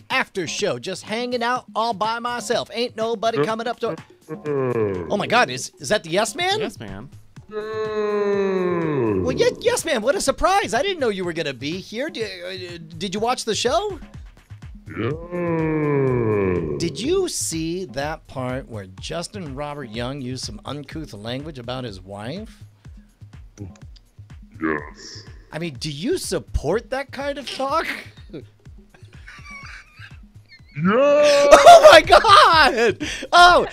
After show, just hanging out all by myself. Ain't nobody coming up to. Oh my God, is that the Yes Man? Yes, man. Well, yes, man. What a surprise! I didn't know you were gonna be here. Did you watch the show? Yeah. Did you see that part where Justin Robert Young used some uncouth language about his wife? Yes. I mean, do you support that kind of talk? Yeah. Oh my God! Oh,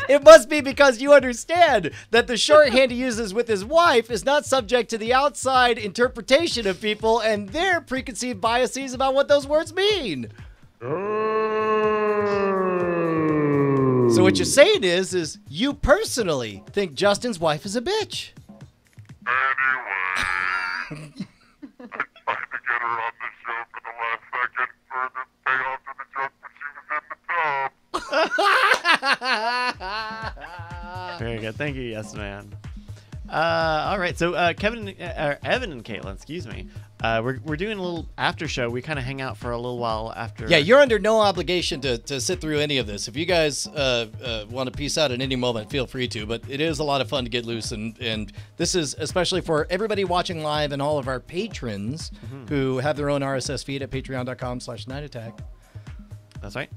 it must be because you understand that the shorthand he uses with his wife is not subject to the outside interpretation of people and their preconceived biases about what those words mean. So what you're saying is you personally think Justin's wife is a bitch. Anyway, I tried to get her on the show for the last second for the payoff to the joke when she was in the tub. Very good. Thank you, yes, man. All right. So Evan and Caitlin, excuse me. We're doing a little after show. We kind of hang out for a little while after. Yeah, you're under no obligation to sit through any of this. If you guys want to peace out at any moment, feel free to. But it is a lot of fun to get loose, and this is especially for everybody watching live and all of our patrons who have their own RSS feed at patreon.com/nightattack. That's right.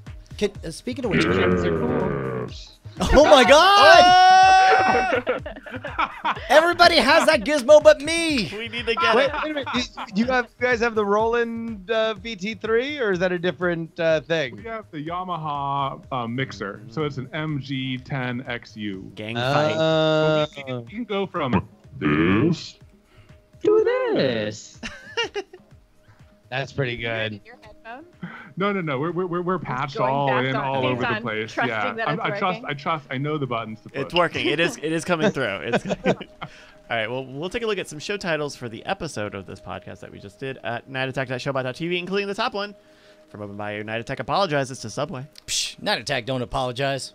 Speaking of which, Yes. oh my God! Everybody has that gizmo but me. We need to get Wait it. a minute. Do you guys have the Roland VT3, or is that a different thing? We have the Yamaha mixer, so it's an MG10XU. Gang fight. You can go from This. Do this. That's pretty good. Your headphone? No. We're patched going all back in on- all he's over the on place. trusting Yeah, that it's working. I trust. I know the buttons to push. It's working. It is coming through. It's all right. Well, we'll take a look at some show titles for the episode of this podcast that we just did at nightattack.showbot.tv, including the top one from Open Bayou. Night Attack apologizes to Subway. Psh, Night Attack don't apologize.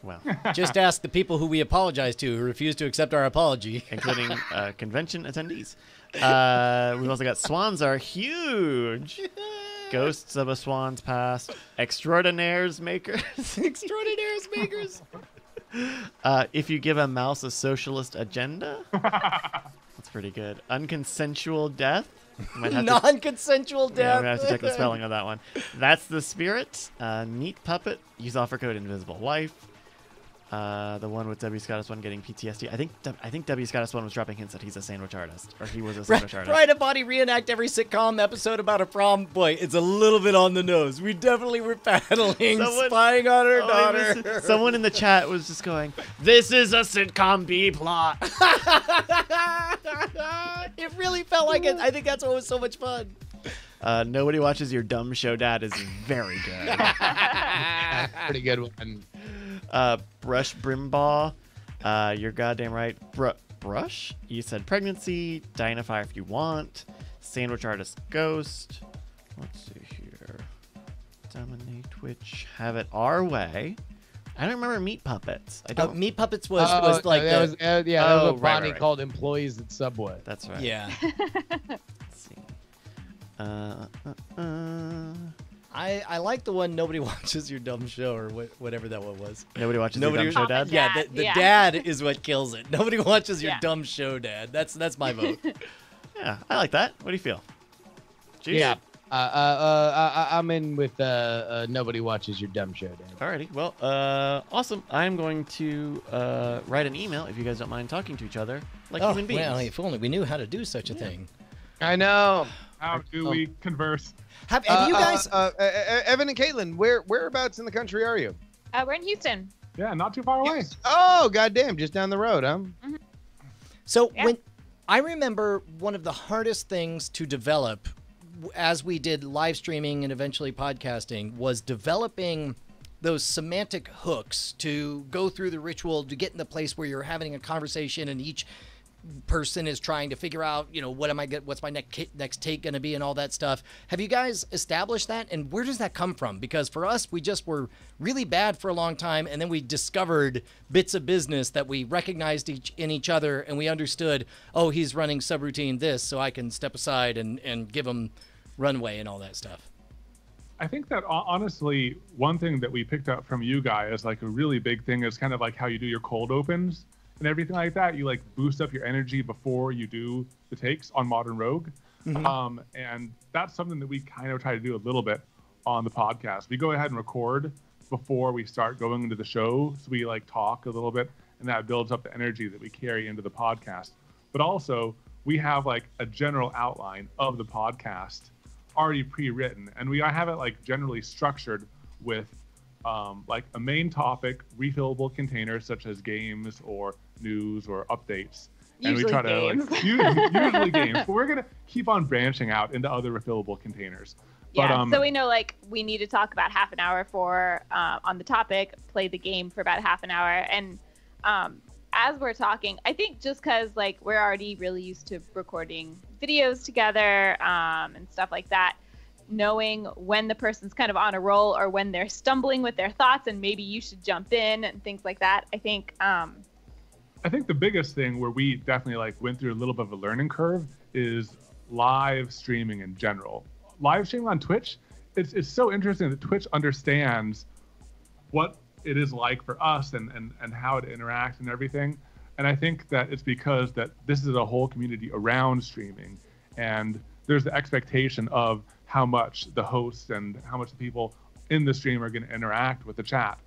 Well, Just ask the people who we apologize to who refuse to accept our apology. including convention attendees. We've also got Swans Are Huge. Ghosts of a Swan's Past. Extraordinaires Makers. Extraordinaires makers. If you give a mouse a socialist agenda. That's pretty good. Unconsensual death. Might have to- Non-consensual Yeah, death. I'm gonna have to check the spelling on that one. That's the Spirit. Neat Puppet. Use offer code Invisible Life. The one with W. Scottis one getting PTSD. I think W. Scottis one was dropping hints that he's a sandwich artist, or he was a sandwich artist. Right, a body reenact every sitcom episode about a prom. Boy, it's a little bit on the nose. We definitely were battling, spying on her daughter. Someone in the chat was just going, "This is a sitcom B plot." It really felt like it. I think that's what was so much fun. Nobody Watches Your Dumb Show Dad is very good. That's a pretty good one. Brush Brimbaugh. You're goddamn right. Brush? You said pregnancy. Dynafire if you want. Sandwich Artist Ghost. Let's see here. Dominate Twitch. Have it our way. I don't remember Meat Puppets. I don't. Meat Puppets was like that was, that was what right, Bonnie right. called employees at Subway. That's right. Yeah. Let's see. I like the one Nobody Watches Your Dumb Show or whatever that one was. Nobody watches Your Dumb Show Dad. Yeah, the Yeah. dad is what kills it. Nobody watches your Yeah. dumb show, Dad. That's my vote. Yeah, I like that. What do you feel? Juice? Yeah. I'm in with Nobody Watches Your Dumb Show, Dad. Alrighty. Well, awesome. I'm going to write an email if you guys don't mind talking to each other like human beings. Well, if only we knew how to do such a thing. I know. How do we converse? Have you guys? Evan and Caitlin, whereabouts in the country are you? We're in Houston. Yeah, not too far away. Oh, goddamn, just down the road, huh? So Yeah. when I remember one of the hardest things to develop as we did live streaming and eventually podcasting was developing those semantic hooks to go through the ritual to get in the place where you're having a conversation and each person is trying to figure out, what's my next take going to be and all that stuff. Have you guys established that? And where does that come from? Because for us, we just were really bad for a long time. And then we discovered bits of business that we recognized in each other. And we understood, oh, he's running subroutine this, so I can step aside and give him runway and all that stuff. I think that honestly, one thing that we picked up from you guys, like a really big thing, is kind of like how you do your cold opens and everything like that. You like boost up your energy before you do the takes on Modern Rogue. And that's something that we kind of try to do a little bit on the podcast. We go ahead and record before we start going into the show. So we like talk a little bit, and that builds up the energy that we carry into the podcast. But also we have like a general outline of the podcast already pre-written, and we have it like generally structured with like a main topic, refillable containers such as games or news or updates. Usually and we try games. to like usually games, but we're gonna keep on branching out into other refillable containers. Yeah, But, so we know like we need to talk about half an hour for on the topic, play the game for about half an hour, and as we're talking, I think just because like we're already really used to recording videos together and stuff like that, knowing when the person's kind of on a roll or when they're stumbling with their thoughts and maybe you should jump in and things like that. I think the biggest thing where we definitely like went through a little bit of a learning curve is live streaming in general. Live streaming on Twitch, it's so interesting that Twitch understands what it is like for us and how to interact and everything. And I think that it's because that this is a whole community around streaming, and there's the expectation of how much the hosts and how much the people in the stream are going to interact with the chat.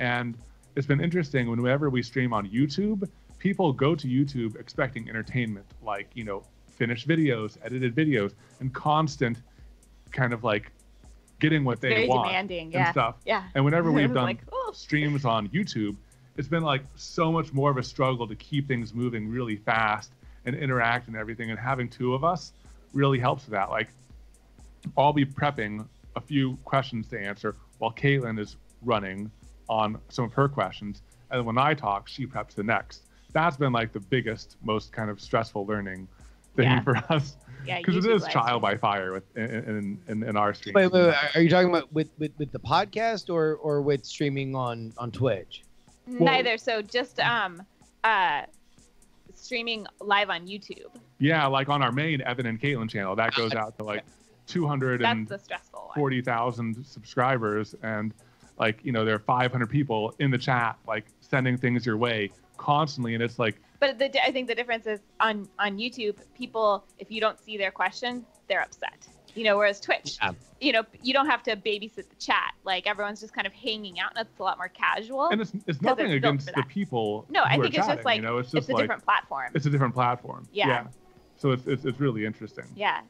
And it's been interesting whenever we stream on YouTube, people go to YouTube expecting entertainment, like, you know, finished videos, edited videos, and constant kind of like getting what they very want demanding, and stuff. Yeah. And whenever we've done like, oh. streams on YouTube, it's been like so much more of a struggle to keep things moving really fast and interact and everything. And having two of us really helps with that. Like, I'll be prepping a few questions to answer while Caitlin is running on some of her questions. And when I talk, she preps the next. That's been like the biggest, most kind of stressful learning thing for us. Yeah, because it YouTube is live trial stream. by fire with in our stream. Wait, are you talking about with the podcast or with streaming on Twitch? Neither. So just streaming live on YouTube. Yeah, like on our main Evan and Caitlin channel, that goes out to like That's the stressful one. 240,000 subscribers, and like, you know, there are 500 people in the chat like sending things your way constantly, and it's like. But I think the difference is on YouTube, people, if you don't see their question, they're upset. You know, whereas Twitch, you know, you don't have to babysit the chat. Like, everyone's just kind of hanging out, and it's a lot more casual. And it's nothing it's built against for the that. people. No, I who are think it's chatting, just like, you know, it's just a like, different platform. It's a different platform. Yeah. So it's really interesting. Yeah.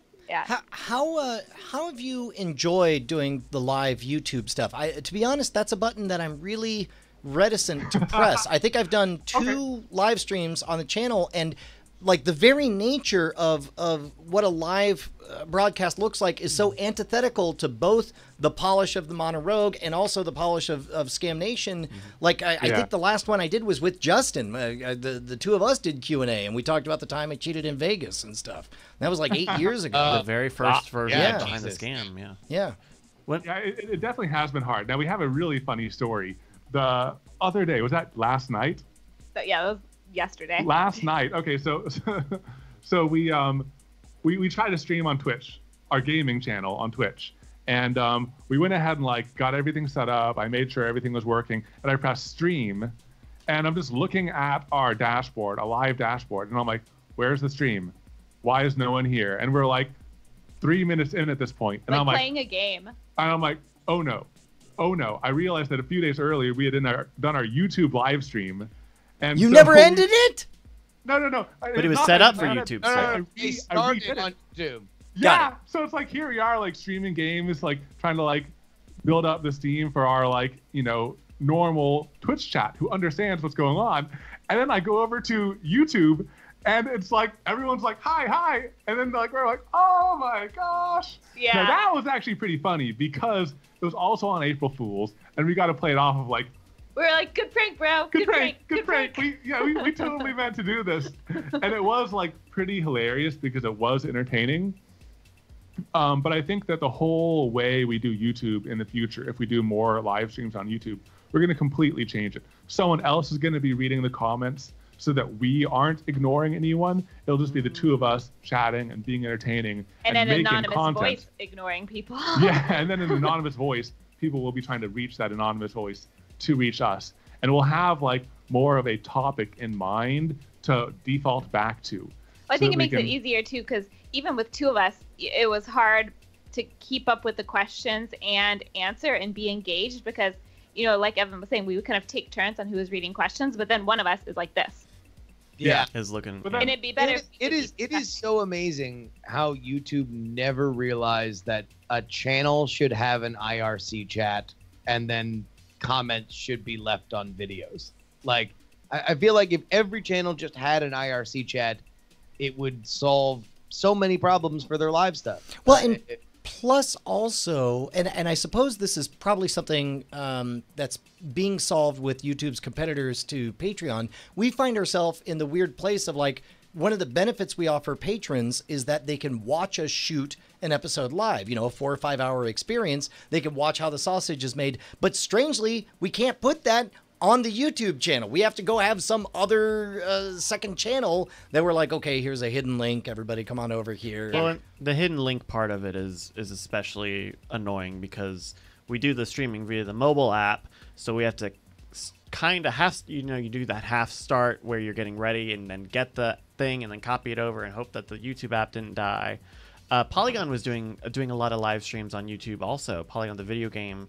How have you enjoyed doing the live YouTube stuff? To be honest, that's a button that I'm really reticent to press. I think I've done two live streams on the channel, and like the very nature of what a live broadcast looks like is so antithetical to both the polish of the Mono Rogue and also the polish of Scam Nation. Like I think the last one I did was with Justin. The two of us did Q&A, and we talked about the time I cheated in Vegas and stuff. That was like 8 years ago. The very first version yeah. behind the scam. Yeah. Yeah, it definitely has been hard. Now, we have a really funny story. The other day, was that last night? So, yeah, that was yesterday. Last night. Okay, so we tried to stream on Twitch, our gaming channel on Twitch, and we went ahead and like got everything set up. I made sure everything was working, and I pressed stream, and I'm just looking at our dashboard, a live dashboard, and I'm like, "Where's the stream? Why is no one here?" And we're like 3 minutes in at this point, and like I'm like, playing a game. and I'm like, "Oh no." I realized that a few days earlier we had done our YouTube live stream, and You so never ended it? No. But it was set up for YouTube. He I redid started it. on YouTube. Yeah, so it's like here we are like streaming games, like trying to like build up the steam for our like, you know, normal Twitch chat who understands what's going on, and then I go over to YouTube, and it's like everyone's like hi, and then like we're like, oh my gosh. Yeah. Now, that was actually pretty funny because it was also on April Fools, and we got to play it off of like, We were like, good prank, bro. good prank. We totally meant to do this, and it was like pretty hilarious because it was entertaining. But I think that the whole way we do YouTube in the future, if we do more live streams on YouTube, we're going to completely change it. Someone else is going to be reading the comments. so that we aren't ignoring anyone. It'll just be the two of us chatting and being entertaining And then an making anonymous content. voice ignoring people. Yeah, and then an anonymous voice, people will be trying to reach that anonymous voice to reach us. And we'll have like more of a topic in mind to default back to. I think it makes it easier too, because even with two of us, it was hard to keep up with the questions and answer and be engaged because, you know, like Evan was saying, we would kind of take turns on who was reading questions, but then one of us is like this. Yeah. Is looking. And it'd be better. It is so amazing how YouTube never realized that a channel should have an IRC chat and then comments should be left on videos. Like, I feel like if every channel just had an IRC chat, it would solve so many problems for their live stuff. Well, and plus also, and I suppose this is probably something that's being solved with YouTube's competitors to Patreon. We find ourselves in the weird place of like, one of the benefits we offer patrons is that they can watch us shoot an episode live, you know, a 4 or 5 hour experience. They can watch how the sausage is made. But strangely, we can't put that on the YouTube channel. We have to go have some other second channel that we're like, okay, here's a hidden link. Everybody come on over here. Well, the hidden link part of it is especially annoying because we do the streaming via the mobile app. So we have to kind of you do that half start where you're getting ready and then get the thing and then copy it over and hope that the YouTube app didn't die. Polygon was doing a lot of live streams on YouTube also, Polygon, the video game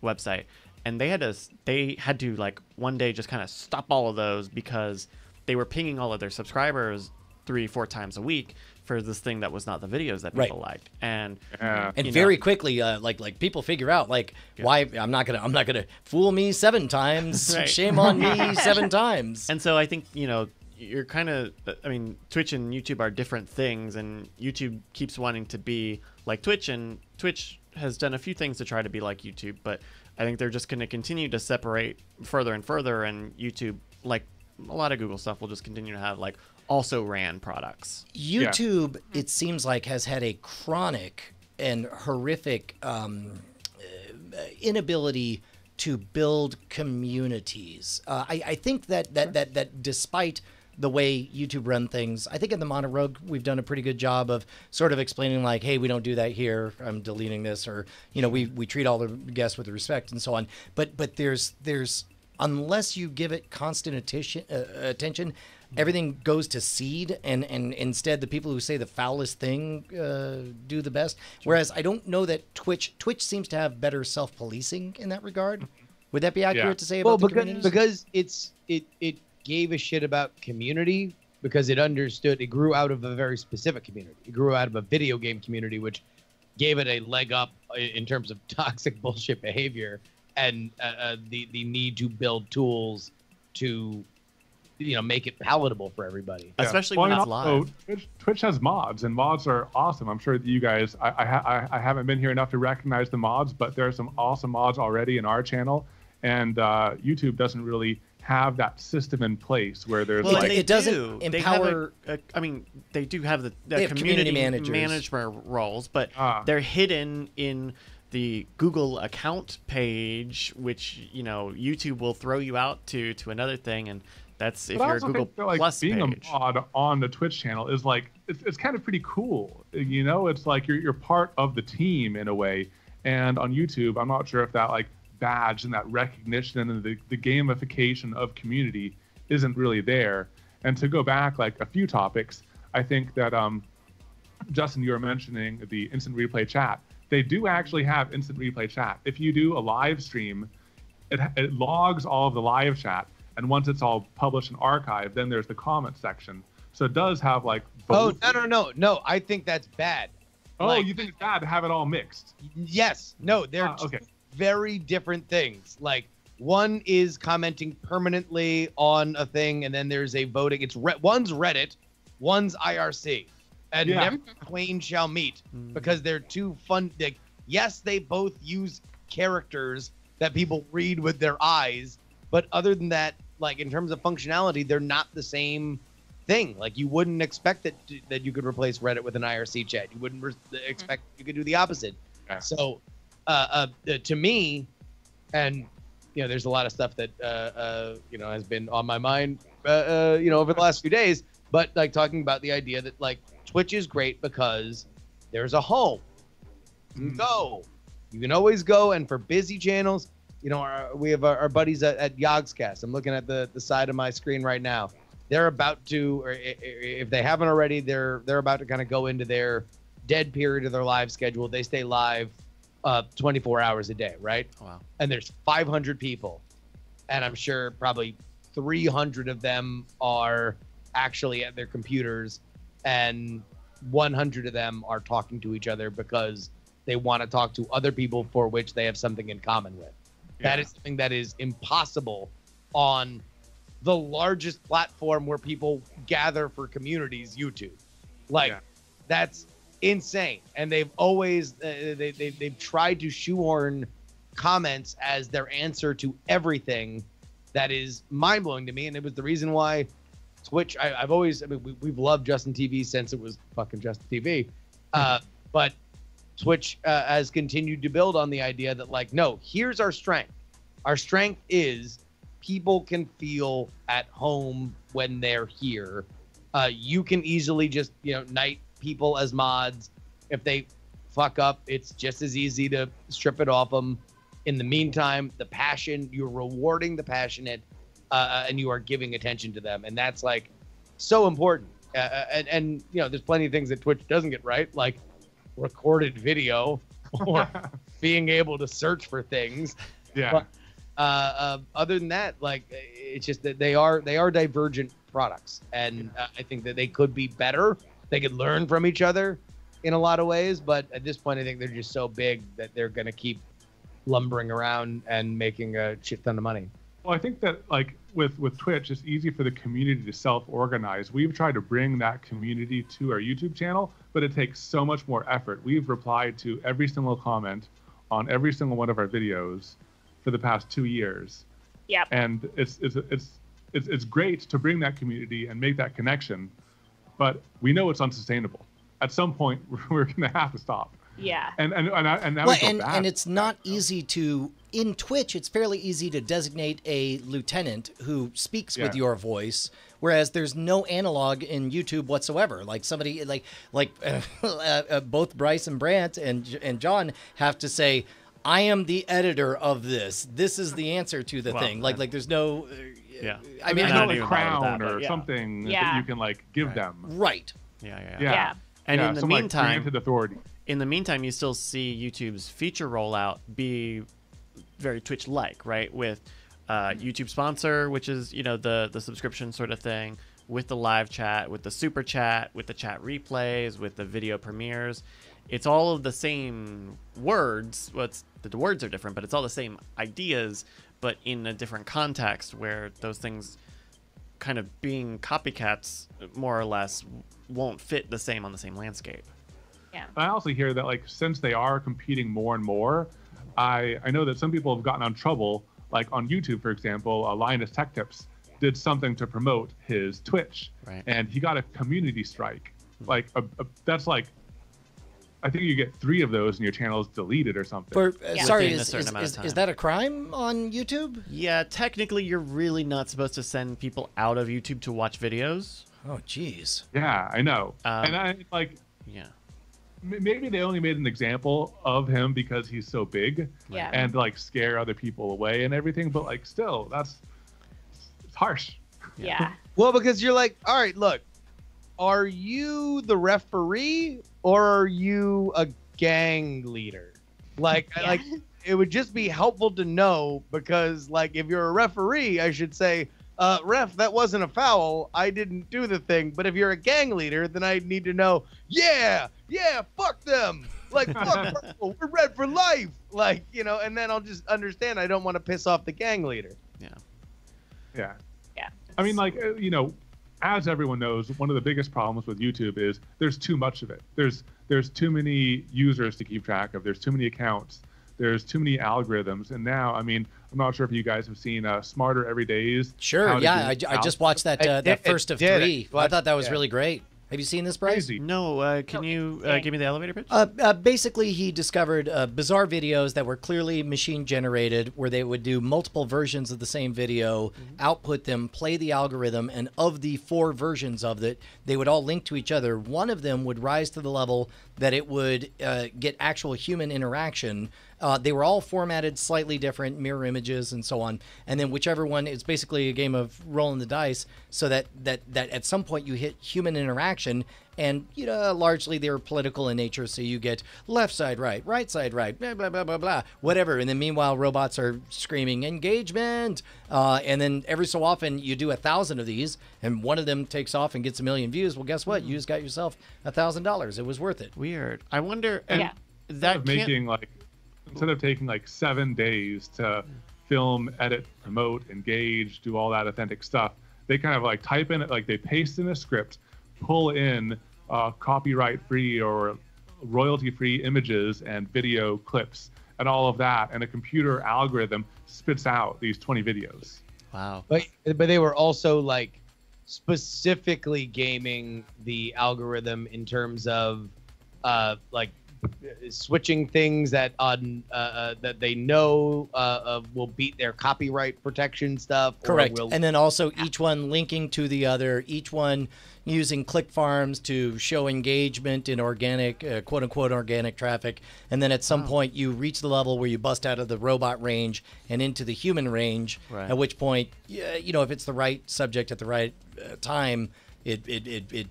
website. And they had to like one day just kind of stop all of those because they were pinging all of their subscribers 3-4 times a week for this thing that was not the videos that people liked. And very quickly, like people figure out like why I'm not gonna fool me 7 times. Right. Shame on me 7 times. And so I think you're kind of, I mean, Twitch and YouTube are different things, and YouTube keeps wanting to be like Twitch, and Twitch has done a few things to try to be like YouTube, but I think they're just going to continue to separate further and further, and YouTube, like a lot of Google stuff, will just continue to have like also ran products. YouTube, it seems like, has had a chronic and horrific inability to build communities. I think that despite the way YouTube run things, I think in the Monologue we've done a pretty good job of sort of explaining like, hey, we don't do that here. I'm deleting this, or we treat all the guests with respect and so on. But there's unless you give it constant attention, everything goes to seed, and instead the people who say the foulest thing do the best. Whereas I don't know that Twitch seems to have better self-policing in that regard. Would that be accurate to say about the communities? Because it gave a shit about community because it understood it grew out of a very specific community. It grew out of a video game community, which gave it a leg up in terms of toxic bullshit behavior and the need to build tools to make it palatable for everybody. Especially when it's live. Twitch has mods, and mods are awesome. I'm sure that you guys, I haven't been here enough to recognize the mods, but there are some awesome mods already in our channel, and YouTube doesn't really have that system in place where there's it doesn't empower. They do have the community management roles, but they're hidden in the Google account page, which YouTube will throw you out to another thing, and that's if you're a Google Plus being page. A mod on the Twitch channel is like it's kind of pretty cool. It's like you're part of the team in a way. And on YouTube, I'm not sure if that like badge and that recognition and the gamification of community isn't really there. And to go back like a few topics, I think that Justin, you were mentioning the instant replay chat. They do actually have instant replay chat. If you do a live stream, it logs all of the live chat. And once it's all published and archived, then there's the comment section. So it does have like both. Oh, no. I think that's bad. Oh, you think it's bad to have it all mixed? Yes. No, they're very different things. Like one is commenting permanently on a thing, and then there's a voting. One's Reddit, one's IRC. And never twain shall meet because they're too fun. Yes, they both use characters that people read with their eyes. But other than that, like in terms of functionality, they're not the same thing. Like you wouldn't expect that you could replace Reddit with an IRC chat. You wouldn't expect you could do the opposite. Yeah. So to me, and there's a lot of stuff that has been on my mind over the last few days. But like talking about the idea that like Twitch is great because there's a home. You can go. You can always go. And for busy channels, we have our buddies at Yogscast. I'm looking at the side of my screen right now. They're about to, or if they haven't already, they're about to kind of go into their dead period of their live schedule. They stay live 24 hours a day, right? Wow. And there's 500 people. And I'm sure probably 300 of them are actually at their computers, and 100 of them are talking to each other because they want to talk to other people for which they have something in common with. Yeah. That is something that is impossible on the largest platform where people gather for communities, YouTube. That's insane. And they've always they've tried to shoehorn comments as their answer to everything. That is mind-blowing to me, and it was the reason why Twitch, we've loved Justin TV since it was fucking Justin TV, but Twitch has continued to build on the idea that like, no, here's our strength. Our strength is people can feel at home when they're here. You can easily just, knight people as mods. If they fuck up, it's just as easy to strip it off them. In the meantime, the passion, you're rewarding the passionate, and you are giving attention to them. And that's like so important. And there's plenty of things that Twitch doesn't get right, like recorded video or being able to search for things. Yeah. But other than that, like, it's just that they are divergent products. And I think that they could be better. They could learn from each other in a lot of ways. But at this point, I think they're just so big that they're going to keep lumbering around and making a shit ton of money. Well, I think that like with Twitch, it's easy for the community to self-organize. We've tried to bring that community to our YouTube channel, but it takes so much more effort. We've replied to every single comment on every single one of our videos for the past 2 years. Yeah. And it's great to bring that community and make that connection, but we know it's unsustainable. At some point, we're going to have to stop. Yeah. And it's not easy to, in Twitch, it's fairly easy to designate a lieutenant who speaks with your voice, whereas there's no analog in YouTube whatsoever. Like somebody both Bryce and Brant and John have to say, I am the editor of this. This is the answer to the thing. Like there's no I mean, there's no like crown or something that you can like give them. Right. Yeah. And in the meantime, granted authority. In the meantime, you still see YouTube's feature rollout be very Twitch-like, right? With YouTube sponsor, which is the subscription sort of thing, with the live chat, with the super chat, with the chat replays, with the video premieres. It's all of the same words. Well, the words are different, but it's all the same ideas, but in a different context where those things kind of being copycats, more or less, won't fit the same on the same landscape. Yeah. I also hear that like since they are competing more and more, I know that some people have gotten on trouble. Like on YouTube, for example, Linus Tech Tips did something to promote his Twitch, and he got a community strike. Like that's like, I think you get 3 of those and your channel is deleted or something. Sorry, is that a crime on YouTube? Yeah, technically you're really not supposed to send people out of YouTube to watch videos. Oh, jeez. Yeah, I know. And I like. Yeah. Maybe they only made an example of him because he's so big and like scare other people away and everything, but like still it's harsh. Yeah. Well, because you're like, all right, look, are you the referee or are you a gang leader? Like it would just be helpful to know, because like if you're a referee, I should say, ref, that wasn't a foul. I didn't do the thing. But if you're a gang leader, then I need to know, fuck them. Like, fuck purple. We're red for life. Like, and then I'll just understand I don't want to piss off the gang leader. Yeah. I mean, like, as everyone knows, one of the biggest problems with YouTube is there's too much of it. There's too many users to keep track of. There's too many accounts. There's too many algorithms. And now, I mean, I'm not sure if you guys have seen Smarter Every Days. Sure, I just watched that first of 3. I thought that was really great. Have you seen this, Bryce? Crazy. No, can you give me the elevator pitch? Basically, he discovered bizarre videos that were clearly machine generated, where they would do multiple versions of the same video, output them, play the algorithm, and of the 4 versions of it, they would all link to each other. One of them would rise to the level that it would get actual human interaction. They were all formatted slightly different, mirror images and so on. And then whichever one, it's basically a game of rolling the dice, so that at some point you hit human interaction, and largely they're political in nature. So you get left side right side right, blah blah blah blah blah, whatever. And then meanwhile robots are screaming engagement. And then every so often you do 1,000 of these, and one of them takes off and gets 1 million views. Well, guess what? You just got yourself $1,000. It was worth it. Weird. I wonder. Yeah. That Instead of taking like 7 days to film, edit, promote, engage, do all that authentic stuff, they kind of like type in it, like they paste in a script, pull in copyright-free or royalty-free images and video clips and all of that, and a computer algorithm spits out these 20 videos. Wow. But they were also like specifically gaming the algorithm in terms of like switching things that that they know will beat their copyright protection stuff. Correct. And then also each one linking to the other, each one using click farms to show engagement in organic, quote unquote, organic traffic. And then at some point you reach the level where you bust out of the robot range and into the human range, right. At which point, if it's the right subject at the right time, it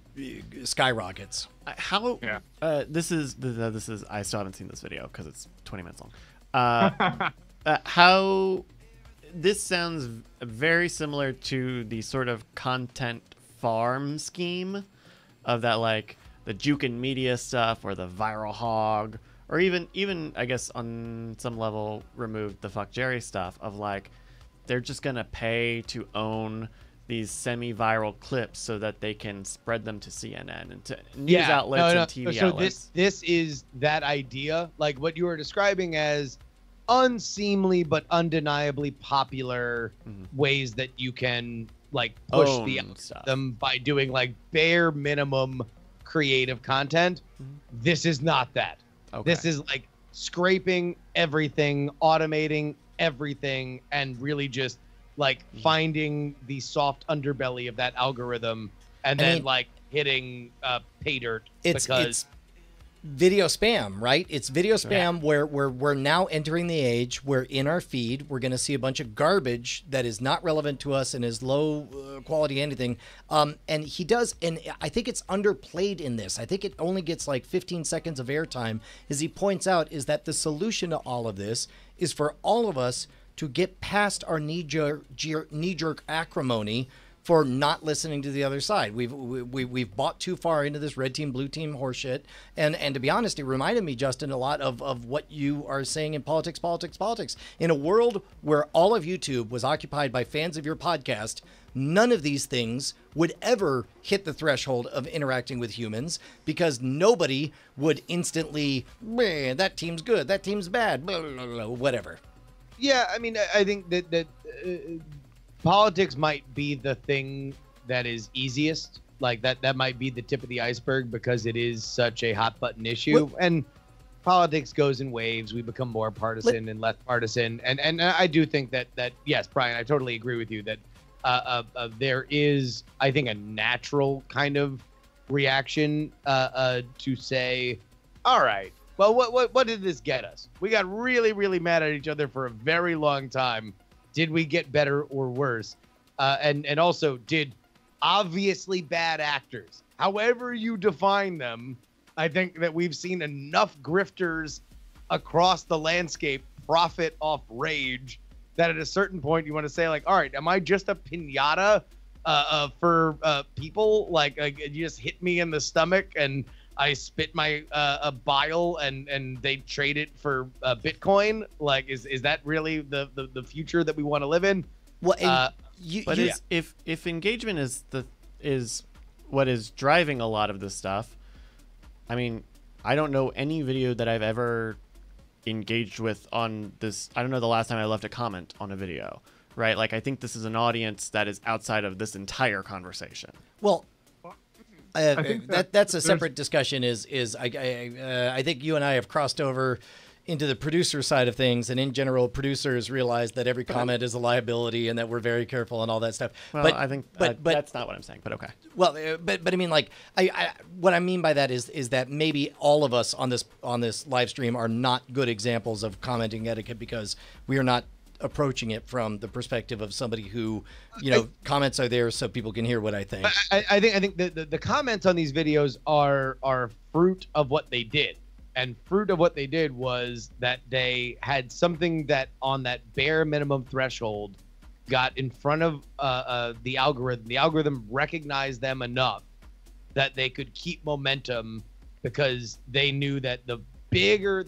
skyrockets. How? Yeah. This is. I still haven't seen this video because it's 20 minutes long. How? This sounds very similar to the sort of content farm scheme of that, like the juke and media stuff, or the viral hog, or even I guess on some level removed the fuck Jerry stuff of like they're just gonna pay to own these semi-viral clips so that they can spread them to CNN and to news outlets and TV outlets. So this is that idea, like what you were describing as unseemly but undeniably popular ways that you can like push the algorithm by doing like bare minimum creative content. This is not that. Okay. This is like scraping everything, automating everything, and really just like finding the soft underbelly of that algorithm, and then like hitting pay dirt. It's video spam, right? It's video spam where we're now entering the age where in our feed we're going to see a bunch of garbage that is not relevant to us and is low quality anything. And he does, and I think it's underplayed in this. I think it only gets like 15 seconds of airtime. As he points out, is that the solution to all of this is for all of us to get past our knee-jerk acrimony for not listening to the other side. We've bought too far into this red team, blue team horseshit. And to be honest, it reminded me, Justin, a lot of what you are saying in politics. In a world where all of YouTube was occupied by fans of your podcast, none of these things would ever hit the threshold of interacting with humans, because nobody would instantly, that team's good, that team's bad, blah, blah, blah, whatever. Yeah, I mean, I think that politics might be the thing that is easiest. Like that might be the tip of the iceberg because it is such a hot button issue. And politics goes in waves. We become more partisan and less partisan. And I do think that yes, Brian, I totally agree with you that there is, I think, a natural kind of reaction to say, all right, well, what did this get us? We got really, really mad at each other for a very long time. Did we get better or worse? And also, did obviously bad actors, however you define them, I think that we've seen enough grifters across the landscape profit off rage that at a certain point you want to say, like, all right, am I just a pinata for people? Like, you just hit me in the stomach and I spit my bile and they trade it for Bitcoin. Like, is that really the future that we want to live in? Well, if engagement is what is driving a lot of this stuff, I mean, I don't know any video that I've ever engaged with on this. I don't know the last time I left a comment on a video, right? Like, I think this is an audience that is outside of this entire conversation. Well, I think that's a separate discussion. I think you and I have crossed over into the producer side of things, and in general, producers realize that every comment is a liability, and that we're very careful and all that stuff. Well, I think, but that's not what I'm saying. But okay. Well, but I mean, like, what I mean by that is that maybe all of us on this live stream are not good examples of commenting etiquette because we are not approaching it from the perspective of somebody who, comments are there so people can hear what I think. I think the comments on these videos are fruit of what they did. And fruit of what they did was that they had something that on that bare minimum threshold got in front of the algorithm. The algorithm recognized them enough that they could keep momentum because they knew that the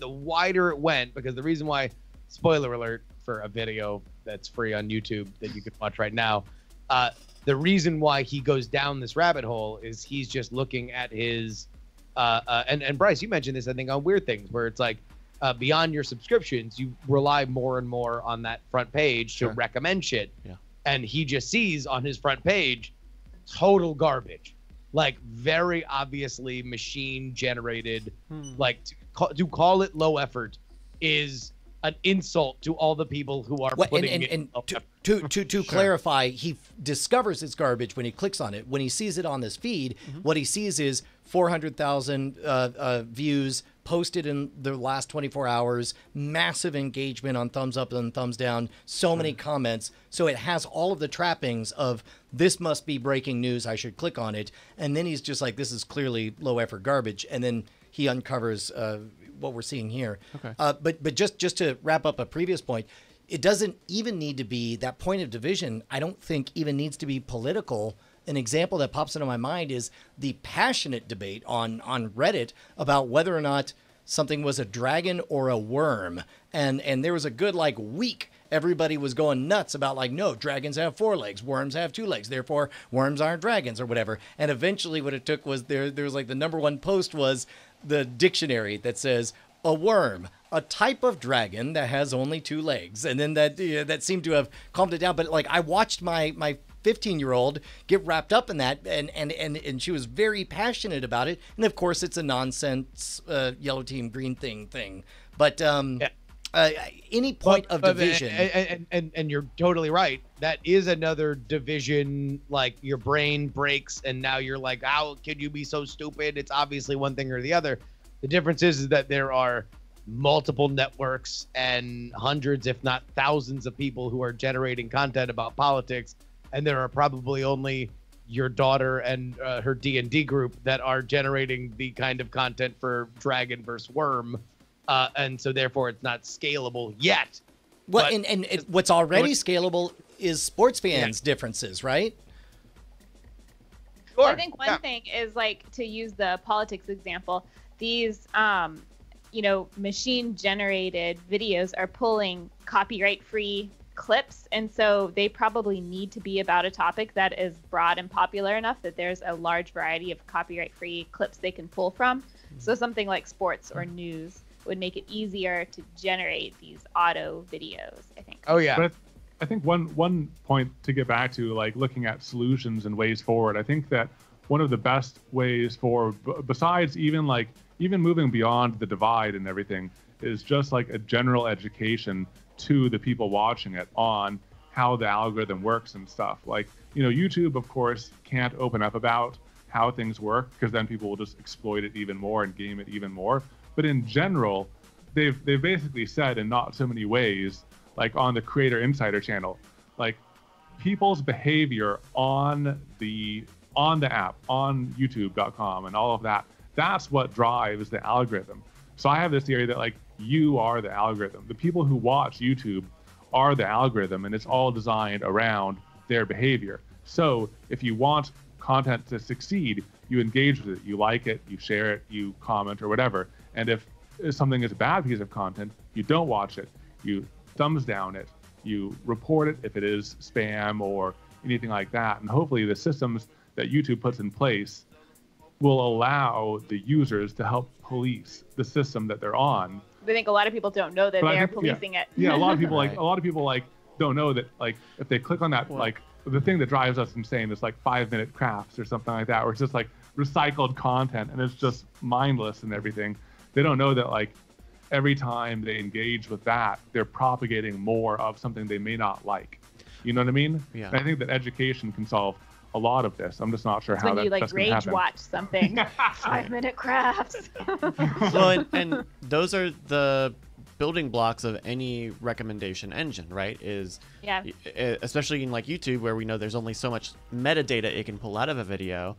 wider it went, because the reason why, spoiler alert for a video that's free on YouTube that you can watch right now, the reason why he goes down this rabbit hole is he's just looking at his and Bryce, you mentioned this, I think, on Weird Things, where it's like beyond your subscriptions, you rely more and more on that front page to recommend shit. Yeah. And he just sees on his front page total garbage, like very obviously machine generated. Like to call it low effort is an insult to all the people who are putting it. And to clarify, he discovers it's garbage when he clicks on it. When he sees it on this feed, what he sees is 400,000 views posted in the last 24 hours, massive engagement on thumbs up and thumbs down, so many comments. So it has all of the trappings of this must be breaking news, I should click on it. And then he's just like, this is clearly low effort garbage. And then he uncovers what we're seeing here. Okay. But just to wrap up a previous point, it doesn't even need to be that point of division. I don't think even needs to be political. An example that pops into my mind is the passionate debate on Reddit about whether or not something was a dragon or a worm. And there was a good week everybody was going nuts about no, dragons have 4 legs, worms have 2 legs, therefore worms aren't dragons or whatever. And eventually what it took was there was the number one post was the dictionary that says a worm, a type of dragon that has only 2 legs. And then that seemed to have calmed it down. But I watched my 15-year-old get wrapped up in that, and she was very passionate about it. And of course, it's a nonsense yellow team, green thing. But any point of division, and you're totally right. That is another division. Like your brain breaks, and now you're like, how could you be so stupid? It's obviously one thing or the other. The difference is that there are multiple networks and hundreds, if not thousands, of people who are generating content about politics. And there are probably only your daughter and her D&D group that are generating the kind of content for dragon versus worm. And so therefore it's not scalable yet. Well, and what's already scalable is sports fans' differences, right? Well, I think one thing is to use the politics example, these machine generated videos are pulling copyright free clips, and so they probably need to be about a topic that is broad and popular enough that there's a large variety of copyright free clips they can pull from. So something like sports or news would make it easier to generate these auto videos, I think. Oh yeah. But I think one point to get back to, looking at solutions and ways forward, I think that one of the best ways forward, besides even moving beyond the divide and everything, is just a general education to the people watching it on how the algorithm works and stuff. YouTube, of course, can't open up about how things work because then people will just exploit it even more and game it even more. But in general, they've basically said in not so many ways, on the Creator Insider channel, people's behavior on the app, on YouTube.com and all of that, that's what drives the algorithm. So I have this theory that you are the algorithm. The people who watch YouTube are the algorithm, and it's all designed around their behavior. So if you want content to succeed, you engage with it, you like it, you share it, you comment or whatever. And if something is a bad piece of content, you don't watch it, you thumbs down it, you report it if it is spam or anything like that. And hopefully the systems that YouTube puts in place will allow the users to help police the system that they're on. I think a lot of people don't know that they're policing it. Yeah, a lot of people don't know that if they click on that the thing that drives us insane is 5-minute crafts or something like that, where it's just recycled content, and it's just mindless and everything. They don't know that like every time they engage with that, they're propagating more of something they may not like. You know what I mean? Yeah. And I think that education can solve a lot of this. I'm just not sure how When you like that's gonna rage happen. watch something. 5-minute crafts. Well, and those are the building blocks of any recommendation engine, right? Is Yeah. especially in like YouTube, where we know there's only so much metadata it can pull out of a video.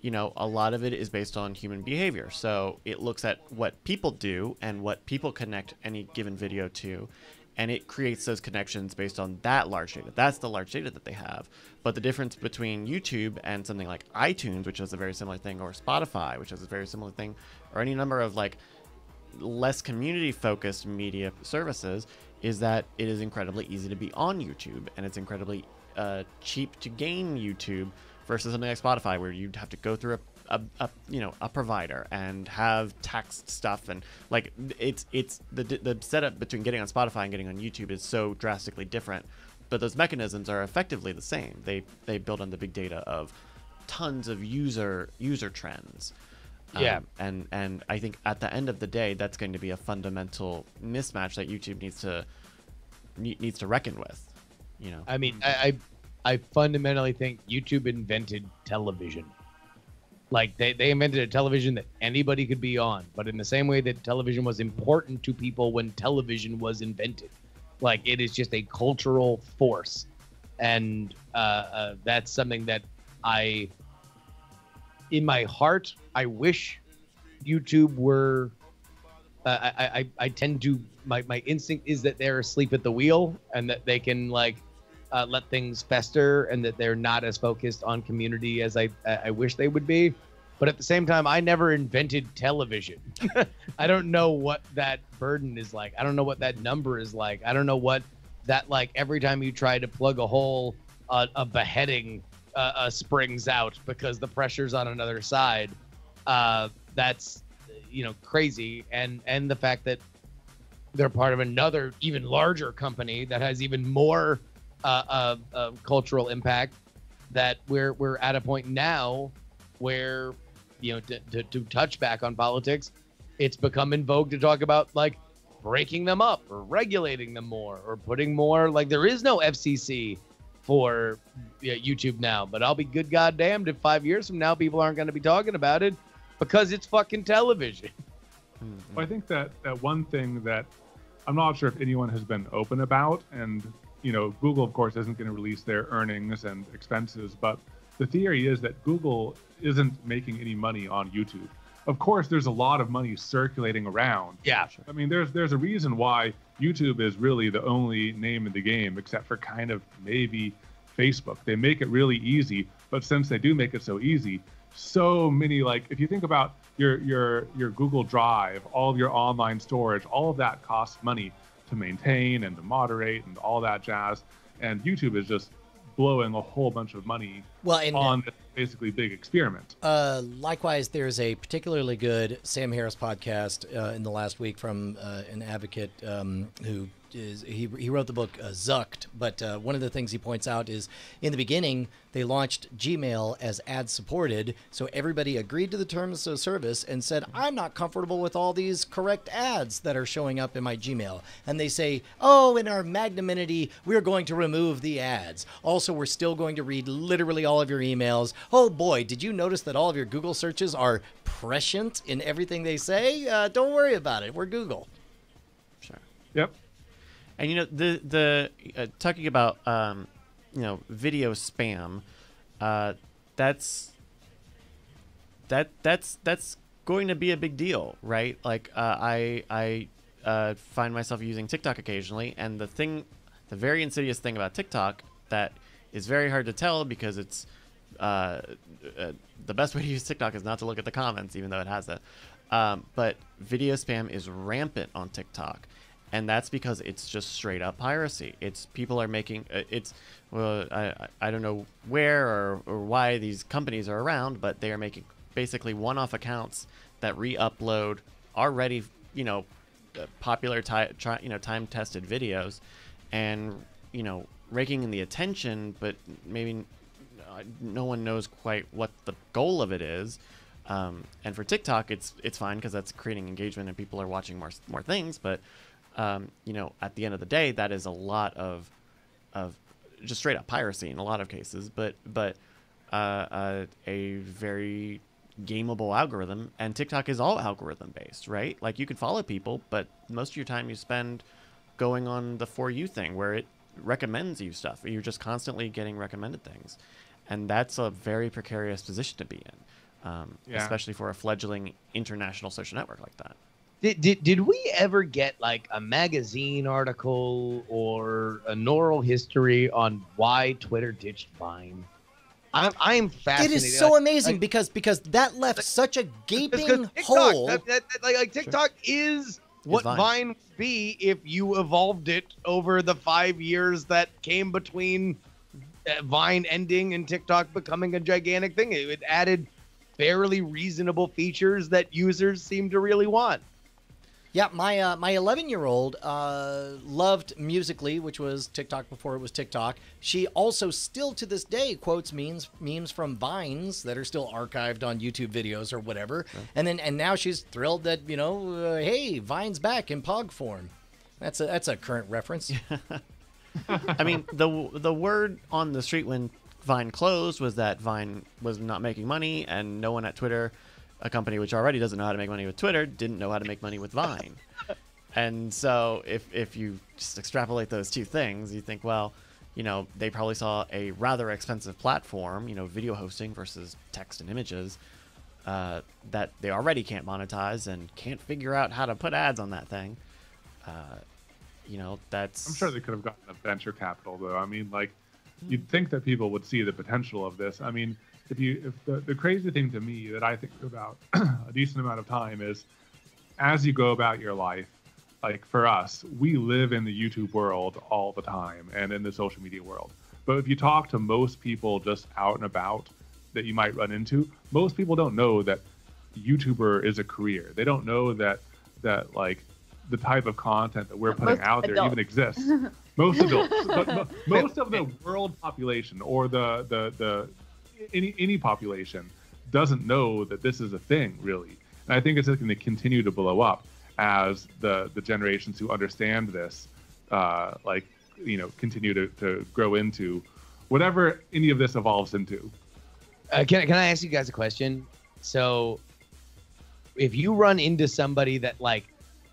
You know, a lot of it is based on human behavior. So it looks at what people do and what people connect any given video to, and it creates those connections based on that large data. That's the large data that they have. But the difference between YouTube and something like iTunes, which is a very similar thing, or Spotify, which is a very similar thing, or any number of like less community focused media services, is that it is incredibly easy to be on YouTube, and it's incredibly cheap to gain YouTube versus something like Spotify, where you'd have to go through a provider and have tax stuff, and like it's the setup between getting on Spotify and getting on YouTube is so drastically different, but those mechanisms are effectively the same. They build on the big data of tons of user trends. Yeah. And I think at the end of the day, that's going to be a fundamental mismatch that YouTube needs to reckon with. You know, I mean, I fundamentally think YouTube invented television. Like they invented a television that anybody could be on, but in the same way that television was important to people when television was invented. Like it is just a cultural force, and that's something that in my heart, I wish YouTube were. I tend to my instinct is that they're asleep at the wheel and that they can like let things fester, and that they're not as focused on community as I wish they would be. But at the same time, I never invented television. I don't know what that burden is like. I don't know what that number is like. I don't know what that like every time you try to plug a hole, a beheading springs out because the pressure's on another side. That's crazy, and the fact that they're part of another even larger company that has even more cultural impact, that we're at a point now where to touch back on politics, it's become in vogue to talk about like breaking them up or regulating them more or putting more, like there is no FCC for YouTube now, but I'll be good goddamned if 5 years from now people aren't going to be talking about it because it's fucking television. Well, I think that one thing that I'm not sure if anyone has been open about, and Google of course isn't going to release their earnings and expenses, but the theory is that Google isn't making any money on YouTube. Of course, there's a lot of money circulating around. Yeah. I mean, there's a reason why YouTube is really the only name in the game, except for kind of maybe Facebook. They make it really easy, but since they do make it so easy, so many, like if you think about your Google Drive, all of your online storage, all of that costs money to maintain and to moderate and all that jazz. And YouTube is just blowing a whole bunch of money on this basically big experiment. Likewise, there's a particularly good Sam Harris podcast in the last week from an advocate who he wrote the book Zucked, but one of the things he points out is in the beginning they launched Gmail as ad supported, so everybody agreed to the terms of service and said, I'm not comfortable with all these correct ads that are showing up in my Gmail, and they say, oh, in our magnanimity we're going to remove the ads. Also, we're still going to read literally all of your emails. Oh boy, did you notice that all of your Google searches are prescient in everything they say? Don't worry about it, we're Google. Sure. Yep. And the talking about video spam, that's going to be a big deal, right? Like I find myself using TikTok occasionally, and the very insidious thing about TikTok that is very hard to tell because it's the best way to use TikTok is not to look at the comments, even though it has that. But video spam is rampant on TikTok. And that's because it's just straight up piracy. It's people are making I don't know where or why these companies are around, but they are making basically one-off accounts that re-upload already popular time-tested videos, and raking in the attention, but maybe no one knows quite what the goal of it is, And for TikTok, it's fine because that's creating engagement and people are watching more things. But you know, at the end of the day, that is a lot of just straight up piracy in a lot of cases. But a very gameable algorithm, and TikTok is all algorithm based, right? Like you can follow people, but most of your time you spend going on the For You thing where it recommends you stuff. You're just constantly getting recommended things, and that's a very precarious position to be in, especially for a fledgling international social network like that. Did we ever get like a magazine article or an oral history on why Twitter ditched Vine? I'm fascinated. It is so amazing because that left such a gaping hole. Like TikTok is what Vine would be if you evolved it over the 5 years that came between Vine ending and TikTok becoming a gigantic thing. It added fairly reasonable features that users seem to really want. Yeah, my 11-year-old loved Musical.ly, which was TikTok before it was TikTok. She also still to this day quotes memes from Vines that are still archived on YouTube videos or whatever. Yeah. And now she's thrilled that, you know, hey, Vine's back in POG form. That's a current reference. I mean, the word on the street when Vine closed was that Vine was not making money, and no one at Twitter, a company which already doesn't know how to make money with Twitter, didn't know how to make money with Vine. And so if you just extrapolate those two things, you think, well, you know, they probably saw a rather expensive platform, you know, video hosting versus text and images, that they already can't monetize and can't figure out how to put ads on that thing. You know, that's... I'm sure they could have gotten a venture capital, though. I mean, like, you'd think that people would see the potential of this. I mean, if the crazy thing to me that I think about a decent amount of time is, as you go about your life, like for us, we live in the YouTube world all the time and in the social media world. But if you talk to most people just out and about that you might run into, most people don't know that YouTuber is a career. They don't know that like the type of content that we're putting out there even exists. Most adults, but most of the world population or any population doesn't know that this is a thing, really. And I think it's going to continue to blow up as the generations who understand this, like, you know, continue to grow into whatever any of this evolves into. Can I ask you guys a question? So if you run into somebody that, like,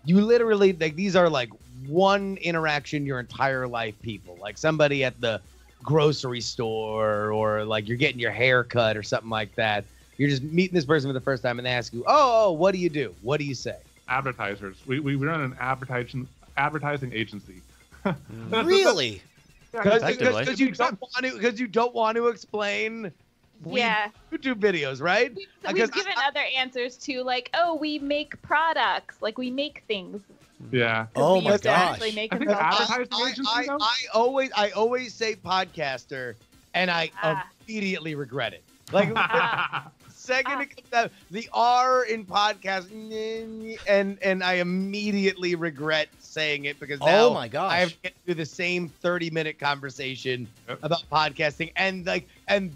you literally, like, these are like one interaction your entire life people, like somebody at the grocery store, or like you're getting your hair cut or something like that. You're just meeting this person for the first time and they ask you, oh, what do you do? What do you say? Advertisers. We run an advertising agency. Really? Because you don't want to explain YouTube videos, right? We've given other answers too, like, oh, we make products, like we make things. Yeah. Oh my gosh. I always say podcaster, and I immediately regret it. Like second it comes out, the R in podcast, and I immediately regret saying it because now I have to get through the same 30-minute conversation about podcasting, and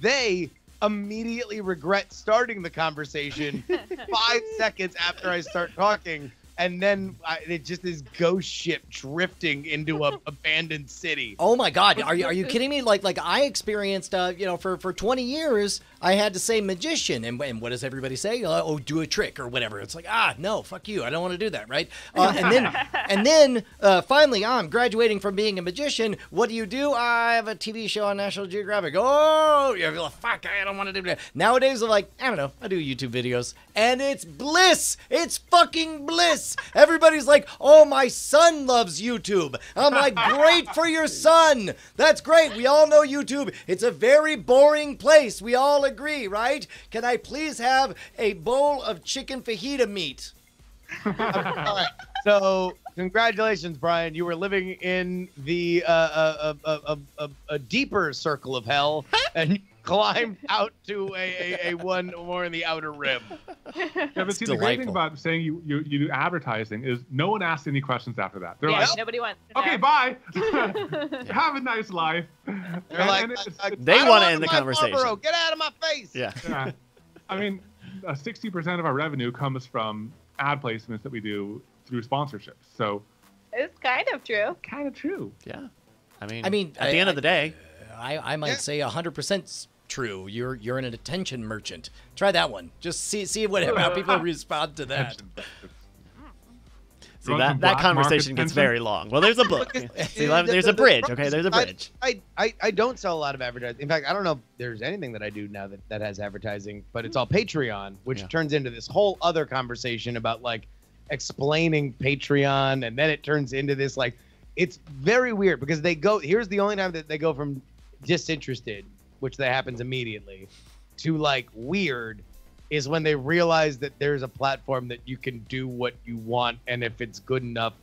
they immediately regret starting the conversation 5 seconds after I start talking. And then it just is ghost ship drifting into a abandoned city. Oh my God! Are you kidding me? Like I experienced, you know, for 20 years, I had to say magician, and what does everybody say? Oh, do a trick or whatever. It's like, no, fuck you, I don't want to do that, right? And then finally, I'm graduating from being a magician. What do? I have a TV show on National Geographic. Oh, you're fuck, I don't want to do that. Nowadays, I'm like, I don't know, I do YouTube videos, and it's bliss. It's fucking bliss. Everybody's like, oh, my son loves YouTube. I'm like, great for your son. That's great. We all know YouTube. It's a very boring place. We all agree, right? Can I please have a bowl of chicken fajita meat? All right. So congratulations, Brian. You were living in the a deeper circle of hell, and you climbed out to a one more in the outer rim. Yeah, but see, the great thing about saying you do advertising is no one asks any questions after that. They're like, nobody wants to know. Okay, bye. Have a nice life. They're like, they want to end the conversation. Marlboro. Get out of my face. Yeah. I mean, 60% of our revenue comes from ad placements that we do through sponsorships. So It's kind of true. kind of true. Yeah. I mean, at at the end of the day, I might say 100% true. You're an attention merchant. Try that one. Just see how people respond to that. see that conversation gets very long. Well, there's a book. See, there's a bridge. Okay, there's a bridge. I don't sell a lot of advertising. In fact, I don't know if there's anything that I do now that has advertising, but it's all Patreon, which turns into this whole other conversation about like explaining Patreon, and then it turns into this like it's very weird because they go. Here's the only time that they go from disinterested, which that happens immediately, to like weird is when they realize that there's a platform that you can do what you want, and if it's good enough,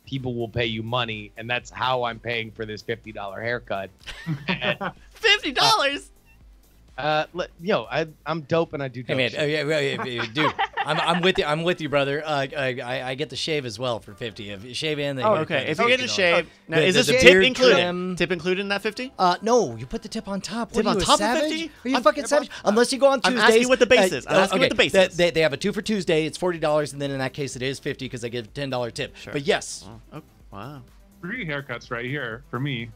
people will pay you money, and that's how I'm paying for this $50 haircut. $50. I'm dope and I do dope. Hey man, dude, I'm with you. I'm with you, brother. I get the shave as well for 50. If you shave in, okay. If you get a shave, now, is this the a tip beard included? trim. Tip included in that 50? No, you put the tip on top. Tip What are on you, top a of savage? 50? Are you fucking savage? Unless you go on I'm Tuesdays. asking what the base is. I'm asking what the base is. They have a 2 for Tuesday. It's $40, and then in that case, it is 50 because I give a $10 tip. Sure. But yes. Oh, wow. Free haircuts right here for me.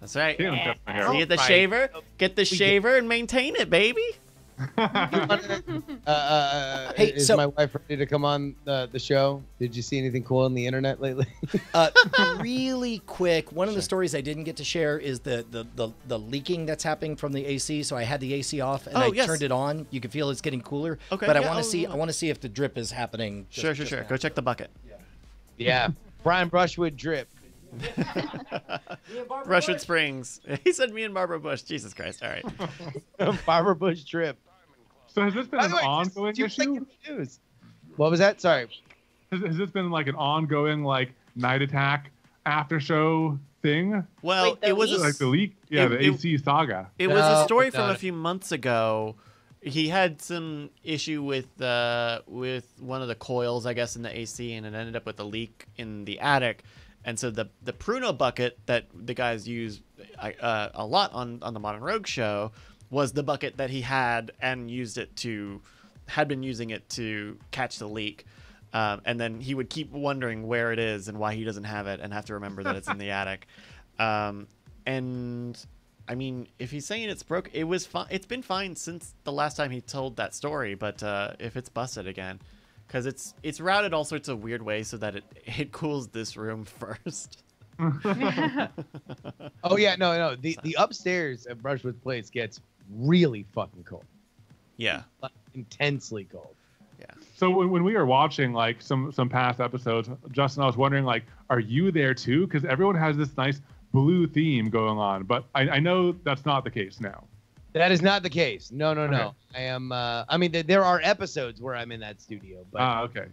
That's right. Tatum cuts my hair. So you get the Right. shaver, get the shaver, and maintain it, baby. Hey, is so- my wife ready to come on the show? Did you see anything cool on the internet lately? Really quick, one of the stories I didn't get to share is the leaking that's happening from the AC. So I had the AC off and I turned it on. You can feel it's getting cooler. Okay, But I yeah, want to oh, see. yeah. I want to see if the drip is happening. Sure. now. Go check the bucket. Yeah, Brian Brushwood drip. Rushwood Springs. He said me and Barbara Bush. Jesus Christ. All right. Barbara Bush drip. So has this been By an the way, ongoing you issue? like the news. What was that? Sorry. Has this been like an ongoing like night attack after show thing? Well, Wait, the it was leak? a, Like the leak? Yeah, the it- AC saga. it was a No, story from no. a few months ago. He had some issue with one of the coils, I guess, in the AC, and it ended up with a leak in the attic. And so the Pruno bucket that the guys use a lot on the Modern Rogue show was the bucket that he had and had been using it to catch the leak. And then he would keep wondering where it is and why he doesn't have it and have to remember that it's in the attic. And I mean, if he's saying it's broke, it was fine. It's been fine since the last time he told that story. But if it's busted again, because it's routed all sorts of weird ways so that it cools this room first. Oh yeah, no. The upstairs at Brushwood Place gets really fucking cold, Yeah. like, intensely cold. So when we were watching like some past episodes, Justin, I was wondering like, are you there too? Because everyone has this nice blue theme going on, but I know that's not the case now. That is not the case. No. Okay. I am. I mean, there are episodes where I'm in that studio, but Okay.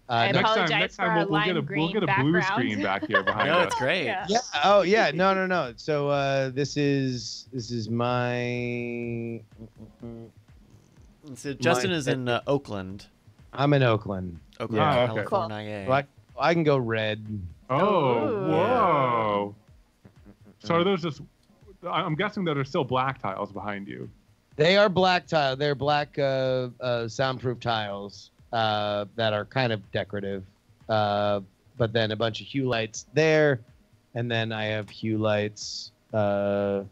I no- apologize next time for our we'll get a lime blue green screen back here behind No, us. it's great. Yeah. yeah. Oh yeah. No. So this is my. So Justin is in Oakland. I'm in Oakland. Oakland, Yeah. Oh, okay. California. So I can go red. Oh, Ooh. whoa. So are those just? I'm guessing that are still black tiles behind you. They are black tile. They're black soundproof tiles that are kind of decorative. But then a bunch of hue lights there, and then I have hue lights Oh,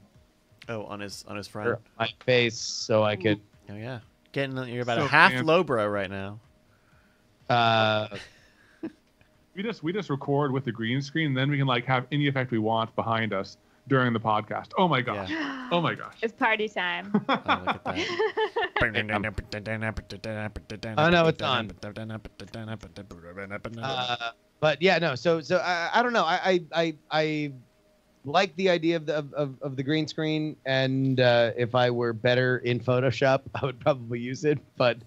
on his front. for my face, so I could. Oh yeah. You're about So a half fancy. lowbrow right now. We just record with the green screen, and then we can like have any effect we want behind us during the podcast. Oh my gosh. Yeah. Oh my gosh. It's party time. Oh, look at that. Oh, no, it's on. But yeah, no. So I don't know. I like the idea of the green screen, and if I were better in Photoshop, I would probably use it. But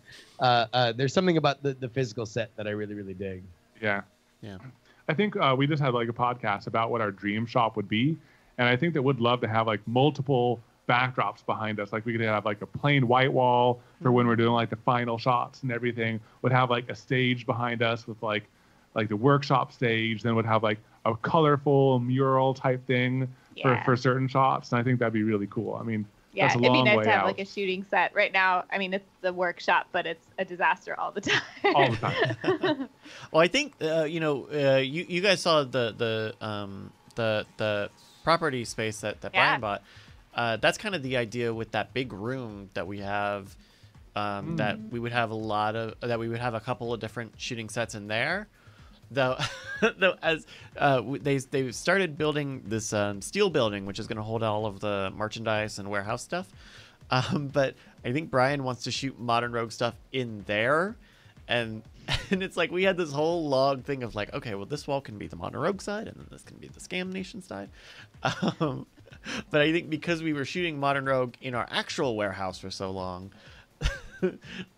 there's something about the physical set that I really dig. Yeah. Yeah. I think we just had like a podcast about what our dream shop would be. And I think that would love to have like multiple backdrops behind us. Like we could have like a plain white wall for when we're doing like the final shots and everything. Would have like a stage behind us with like the workshop stage. Then would have like a colorful mural type thing Yeah. for certain shots. And I think that'd be really cool. I mean, Yeah, That's a it'd be long nice way to have out. like a shooting set. Right now, I mean, it's the workshop, but it's a disaster all the time. All the time. Well, I think you guys saw the property space that Yeah. Brian bought. That's kind of the idea with that big room that we have. That we would have a couple of different shooting sets in there. Though, as they started building this steel building, which is going to hold all of the merchandise and warehouse stuff. But I think Brian wants to shoot Modern Rogue stuff in there, and it's like we had this whole log thing of like, okay, well, this wall can be the Modern Rogue side, and then this can be the Scam Nation side. But I think because we were shooting Modern Rogue in our actual warehouse for so long,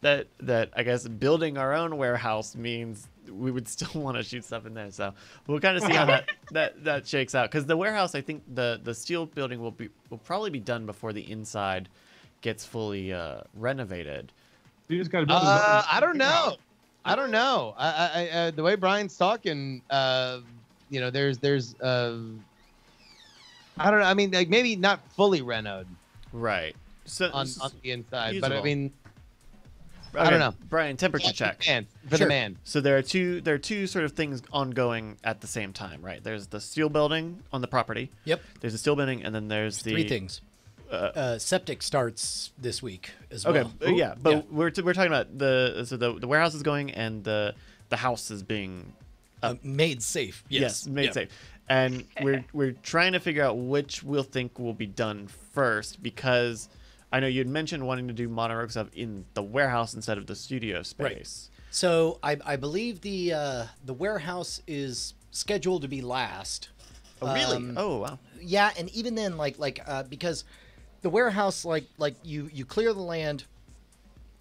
that I guess building our own warehouse means we would still want to shoot stuff in there. So we'll kind of see how that shakes out. Because the warehouse, I think the steel building will probably be done before the inside gets fully renovated. You just got to build. I don't know. I the way Brian's talking, there's I don't know. I mean, like maybe not fully renoed Right. So on the inside, usable. but I mean, okay, I don't know. Brian, temperature check. For the man. So there are two sort of things ongoing at the same time, right? There's the steel building on the property. Yep. There's a steel building, and then there's the Three things. Septic starts this week as well. Okay, yeah, but we're talking about the warehouse is going, and the house is being Made safe. Yes, made safe. And we're trying to figure out which we'll think will be done first, because I know you'd mentioned wanting to do Modern Rogue stuff in the warehouse instead of the studio space. Right. So I believe the warehouse is scheduled to be last. Oh, really? Oh, wow. Yeah, and even then, because the warehouse, like you clear the land,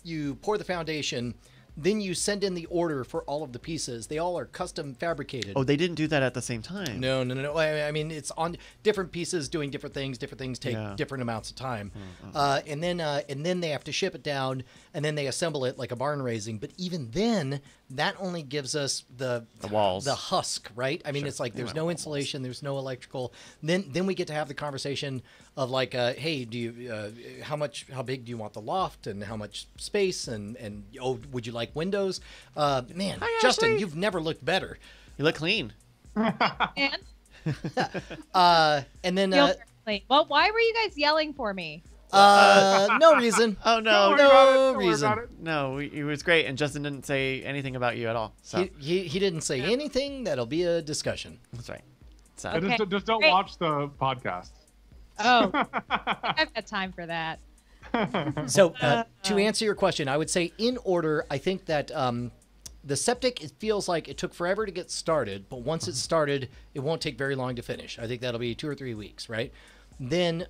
you pour the foundation, then you send in the order for all of the pieces. They all are custom fabricated. Oh, they didn't do that at the same time. No. I mean, it's on different pieces doing different things. Different things take different amounts of time, and then they have to ship it down, and then they assemble it like a barn raising. But even then, that only gives us the walls, the husk, right? I mean, it's like there's no insulation, there's no electrical. Then we get to have the conversation of like, hey, do you how big do you want the loft, and how much space, and would you like windows? Man, Hi, Justin, Ashley. you've never looked better. You look clean. And And then well, why were you guys yelling for me? no reason. Oh no, No reason. No, it was great, and Justin didn't say anything about you at all. So He didn't say anything. That'll be a discussion. that's right. I So, just don't Great. watch the podcast. Oh, I've got time for that. So to answer your question, I would say in order, I think that the septic, it feels like it took forever to get started, but once it's started, it won't take very long to finish. I think that'll be 2 or 3 weeks, right? Then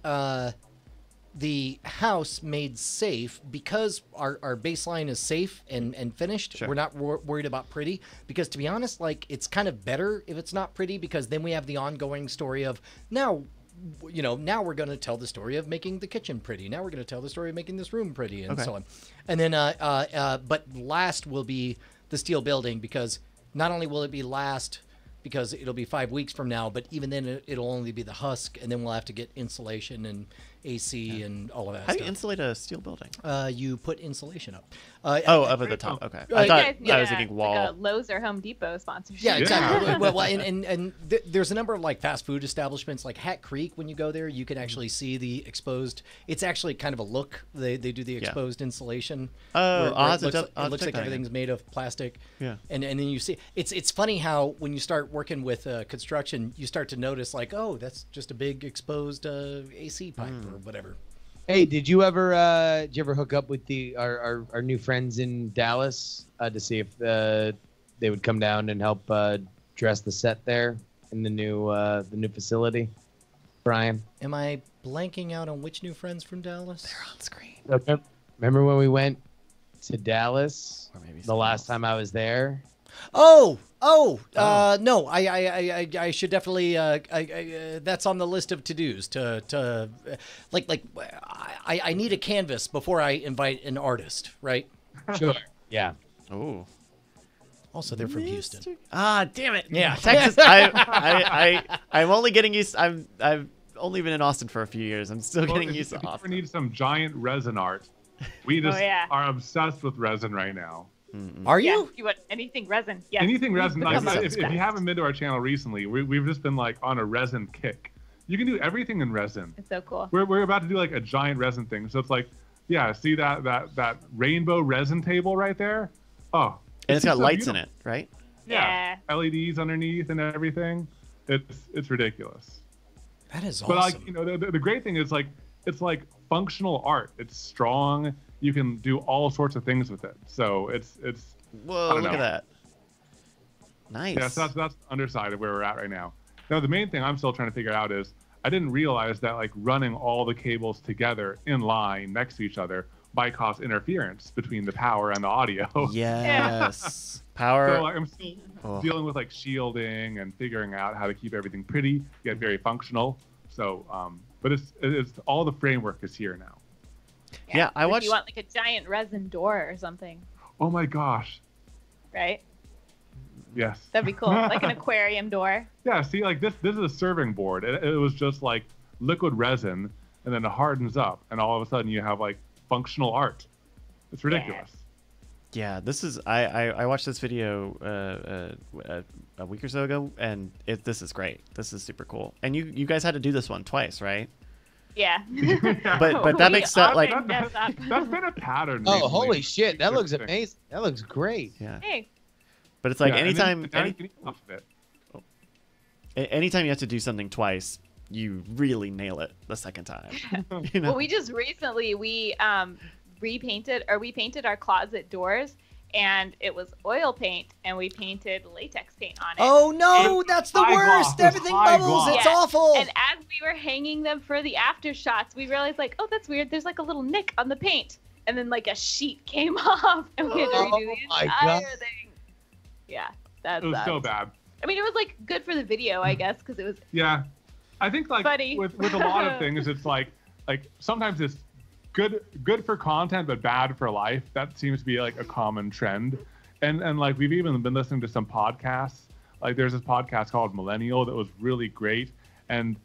the house made safe, because our baseline is safe and finished. Sure. We're not worried about pretty, because to be honest, like, it's kind of better if it's not pretty, because then we have the ongoing story of now we're going to tell the story of making the kitchen pretty. Now we're going to tell the story of making this room pretty, and so on. And then, but last will be the steel building, because not only will it be last because it'll be 5 weeks from now, but even then it'll only be the husk, and then we'll have to get insulation and AC and all of that how do stuff. you insulate a steel building? You put insulation up. Up at the top. Okay. You I guys thought need I was thinking wall. like a Lowe's or Home Depot sponsorship. Yeah, exactly. Yeah. Well, and there's a number of like fast food establishments, like Hat Creek. When you go there, you can actually see the exposed. It's actually kind of a look. They do the exposed insulation. Oh, where I'll it have to looks, check- I'll have it to looks check like that again. everything's made of plastic. Yeah. And then you see it's funny how when you start working with construction, you start to notice like, oh, that's just a big exposed AC pipe or whatever. Hey, did you ever hook up with our new friends in Dallas to see if they would come down and help dress the set there in the new facility, Brian? Am I blanking out on which new friends from Dallas? They're on screen. Remember when we went to Dallas Or maybe the someone last else. time I was there? No, I should definitely. That's on the list of to-dos. I need a canvas before I invite an artist, right? Sure. Yeah. Oh. Also, they're from Houston. Ah, damn it. Yeah. Texas. I'm only getting used. only been in Austin for a few years. I'm still getting used to If you ever Austin. need some giant resin art, we just are obsessed with resin right now. Are Yeah, you? you want anything resin? Yes. Anything resin. Like, Resin if sounds you haven't been to our channel recently, we've just been like on a resin kick. You can do everything in resin. It's so cool. We're about to do like a giant resin thing. So it's like, yeah, see that rainbow resin table right there? Oh, And it's got so lights in beautiful. it, right? Yeah. LEDs underneath and everything. It's ridiculous. That is But awesome. like, you know, the great thing is like it's like functional art. It's strong. You can do all sorts of things with it. So it's Whoa, don't look know. at that. Nice. yeah. So that's the underside of where we're at right now. Now the main thing I'm still trying to figure out is I didn't realize that like running all the cables together in line next to each other might cause interference between the power and the audio. Yes. Power. So like, I'm still dealing with like shielding and figuring out how to keep everything pretty yet very functional. So, but it's all the framework is here now. Yeah, I If watched. you want like a giant resin door or something, Oh my gosh. right? Yes. That'd be cool. Like an aquarium door. Yeah. See, like this is a serving board. It was just like liquid resin, and then it hardens up, and all of a sudden you have like functional art. It's ridiculous. Yeah, this is. I watched this video a week or so ago, and this is great. This is super cool. And you guys had to do this one twice, right? Yeah. But that We makes that like. often mess up. That's been a pattern. Oh, recently. holy shit! That looks Interesting. amazing. That looks great. Yeah. Hey, But it's like Yeah, and then anytime now you can eat off of it. anytime you have to do something twice, you really nail it the second time. You know? well, we just recently we painted our closet doors, and it was oil paint, and we painted latex paint on it. Oh no, that's the high worst. gloss. Everything High bubbles. gloss. It's Yeah. awful. And as we were hanging them for the after shots, we realized like, oh, that's weird. There's like a little nick on the paint, and then like a sheet came off, and we had to Oh redo the my entire God. thing. Yeah, that's It was so bad. I mean, it was like good for the video, I guess, because it was Yeah, I think like Funny. with a lot of things, it's like sometimes it's good for content but bad for life. That seems to be like a common trend, and like we've even been listening to some podcasts. Like there's this podcast called Millennial that was really great, and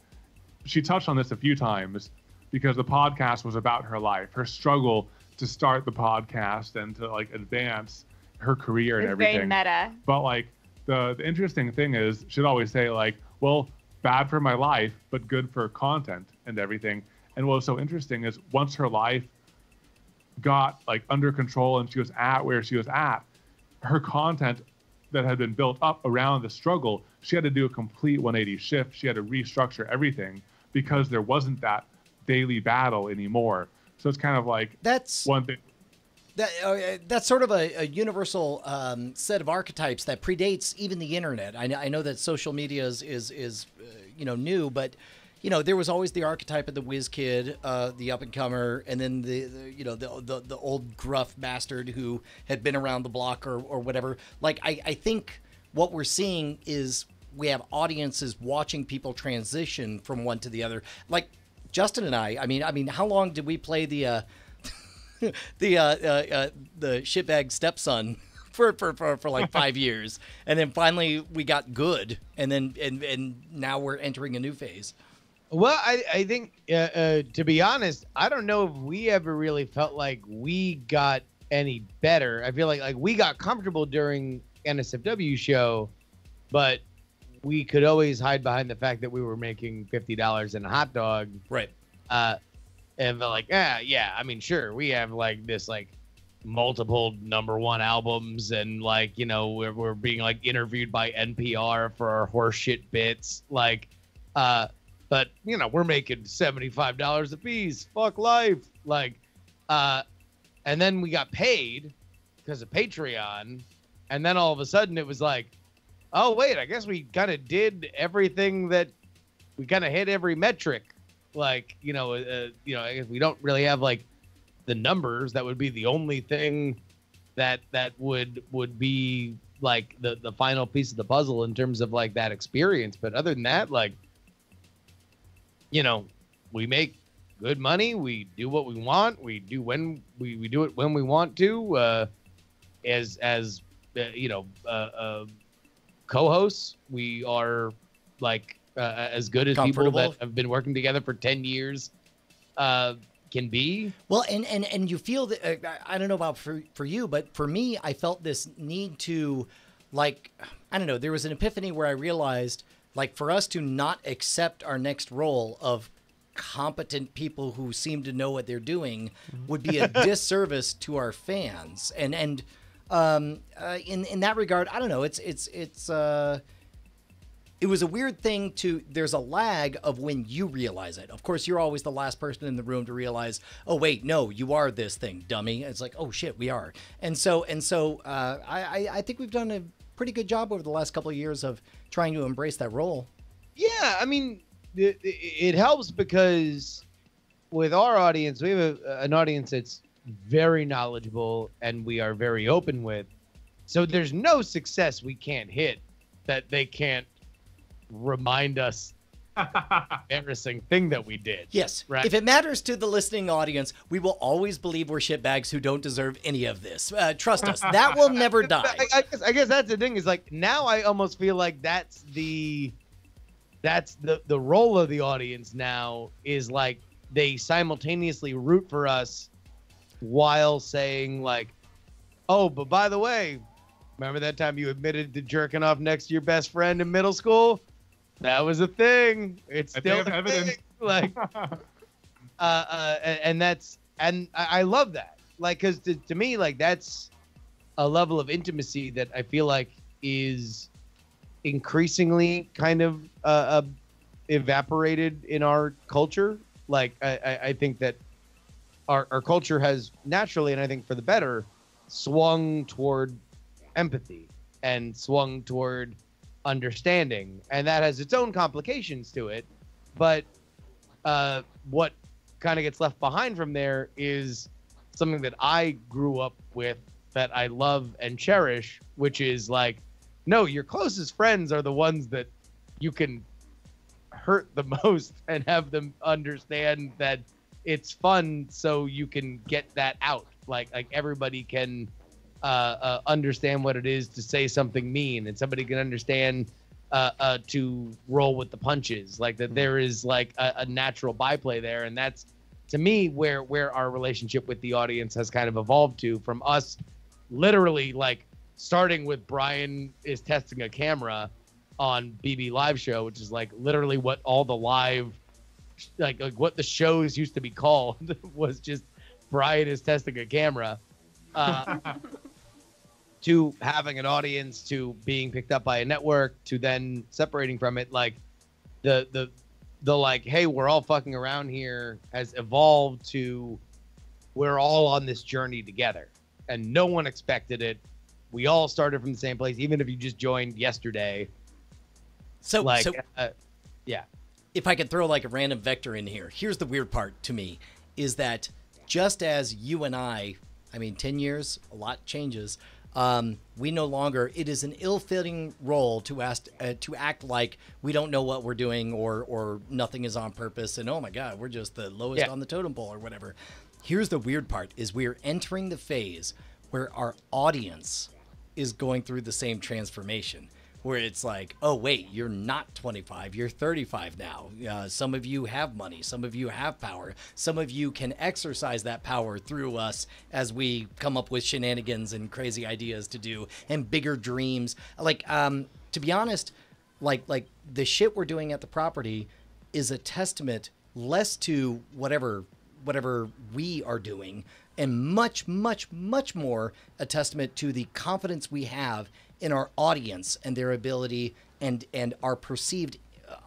she touched on this a few times because the podcast was about her life, her struggle to start the podcast and to like advance her career and it was very everything. meta. But like the interesting thing is she'd always say like, well, bad for my life, but good for content and everything. And what was so interesting is once her life got like under control and she was at where she was at, her content that had been built up around the struggle, she had to do a complete 180 shift. She had to restructure everything because there wasn't that daily battle anymore. So it's kind of like That's one thing. that's sort of a universal set of archetypes that predates even the internet. I know that social media is new, but there was always the archetype of the whiz kid, the up and comer, and then the old gruff bastard who had been around the block or whatever. Like I think what we're seeing is we have audiences watching people transition from one to the other. Like Justin and I mean, how long did we play the shitbag stepson for like 5 years, and then finally we got good, and then and now we're entering a new phase. Well, I think to be honest, I don't know if we ever really felt like we got any better. I feel like we got comfortable during NSFW show, but we could always hide behind the fact that we were making $50 in a hot dog. Right. And they're like, yeah, I mean, sure, we have like this like multiple #1 albums, and like, we're being like interviewed by NPR for our horseshit bits, like, but we're making $75 a piece. Fuck life, like, and then we got paid because of Patreon, and then all of a sudden it was like, oh wait, I guess we kind of did everything that we kind of hit every metric. Like, if we don't really have like the numbers, that would be the only thing that would be like the final piece of the puzzle in terms of like that experience. But other than that, like, we make good money. We do what we want. We do when we do it when we want to. As co-hosts, we are like as good as people that have been working together for 10 years can be. Well, and you feel that, I don't know about for you, but for me, I felt this need to, like, I don't know, there was an epiphany where I realized, like, for us to not accept our next role of competent people who seem to know what they're doing would be a disservice to our fans. And in that regard, I don't know, it was a weird thing there's a lag of when you realize it. Of course, you're always the last person in the room to realize, oh, wait, no, you are this thing, dummy. It's like, oh, shit, we are. And so I think we've done a pretty good job over the last couple of years of trying to embrace that role. Yeah, I mean, it helps because with our audience, we have an audience that's very knowledgeable and we are very open with. So there's no success we can't hit that they can't remind us embarrassing thing that we did. Yes. Right. If it matters to the listening audience, we will always believe we're shitbags who don't deserve any of this. Trust us. That will never die. I guess that's the thing is, like, now I almost feel like that's the role of the audience now is, like, they simultaneously root for us while saying, like, oh, but by the way, remember that time you admitted to jerking off next to your best friend in middle school? That was a thing. It's still a thing. Like, and I love that. Like, because to me, like, that's a level of intimacy that I feel like is increasingly kind of evaporated in our culture. Like, I think that our culture has naturally, and I think for the better, swung toward empathy and swung toward understanding, and that has its own complications to it. But what kind of gets left behind from there is something that I grew up with that I love and cherish, which is, like, no, your closest friends are the ones that you can hurt the most and have them understand that it's fun, so you can get that out. Like everybody can understand what it is to say something mean, and somebody can understand to roll with the punches. Like, that there is, like, a natural byplay there, and that's, to me, where our relationship with the audience has kind of evolved to, from us literally, like, starting with Brian is testing a camera on BB Live Show, which is, like, literally what all the live, like what the shows used to be called was just Brian is testing a camera. To having an audience, to being picked up by a network, to then separating from it. Like, the like, hey, we're all fucking around here has evolved to we're all on this journey together, and no one expected it. We all started from the same place, even if you just joined yesterday. So, like, yeah. If I could throw, like, a random vector in here, here's the weird part to me, is that just as you and I mean, 10 years, a lot changes. We no longer, it is an ill-fitting role to act like we don't know what we're doing, or nothing is on purpose, and oh my God, we're just the lowest on the totem pole or whatever. Here's the weird part, is we're entering the phase where our audience is going through the same transformation, where it's like, oh wait, you're not 25, you're 35 now. Some of you have money, some of you have power, some of you can exercise that power through us as we come up with shenanigans and crazy ideas to do and bigger dreams. Like, to be honest, like the shit we're doing at the property is a testament less to whatever we are doing, and much, much, much more a testament to the confidence we have in our audience and their ability and our perceived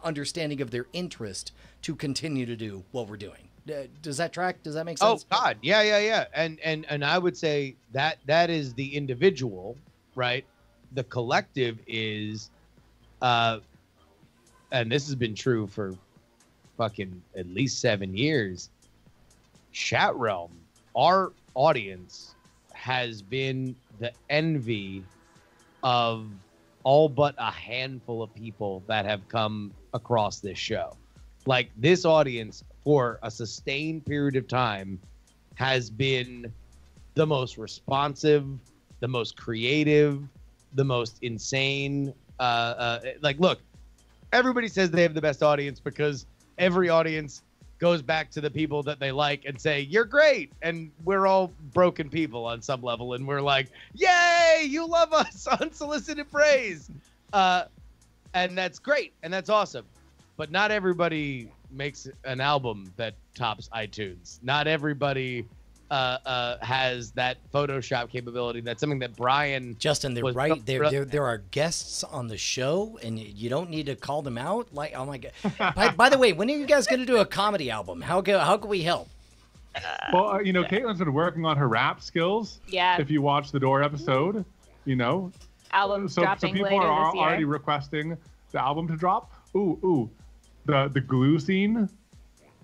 understanding of their interest to continue to do what we're doing. Does that track? Does that make sense? Oh God, yeah. And I would say that is the individual, right? The collective is, and this has been true for fucking at least 7 years. Chat Realm, our audience, has been the envy of all but a handful of people that have come across this show. Like, this audience for a sustained period of time has been the most responsive, the most creative, the most insane. Like, look, everybody says they have the best audience because every audience goes back to the people that they like and say, you're great. And we're all broken people on some level. And we're like, yay, you love us, unsolicited praise. And that's great. And that's awesome. But not everybody makes an album that tops iTunes. Not everybody has that Photoshop capability. That's something that Brian. Justin, they're right. There are guests on the show, and you don't need to call them out. Like, oh my god! by the way, when are you guys going to do a comedy album? How can we help? Well, Caitlin's been working on her rap skills. Yeah. If you watch the Door episode, album so dropping people later are this year. already requesting the album to drop. Ooh, the glue scene.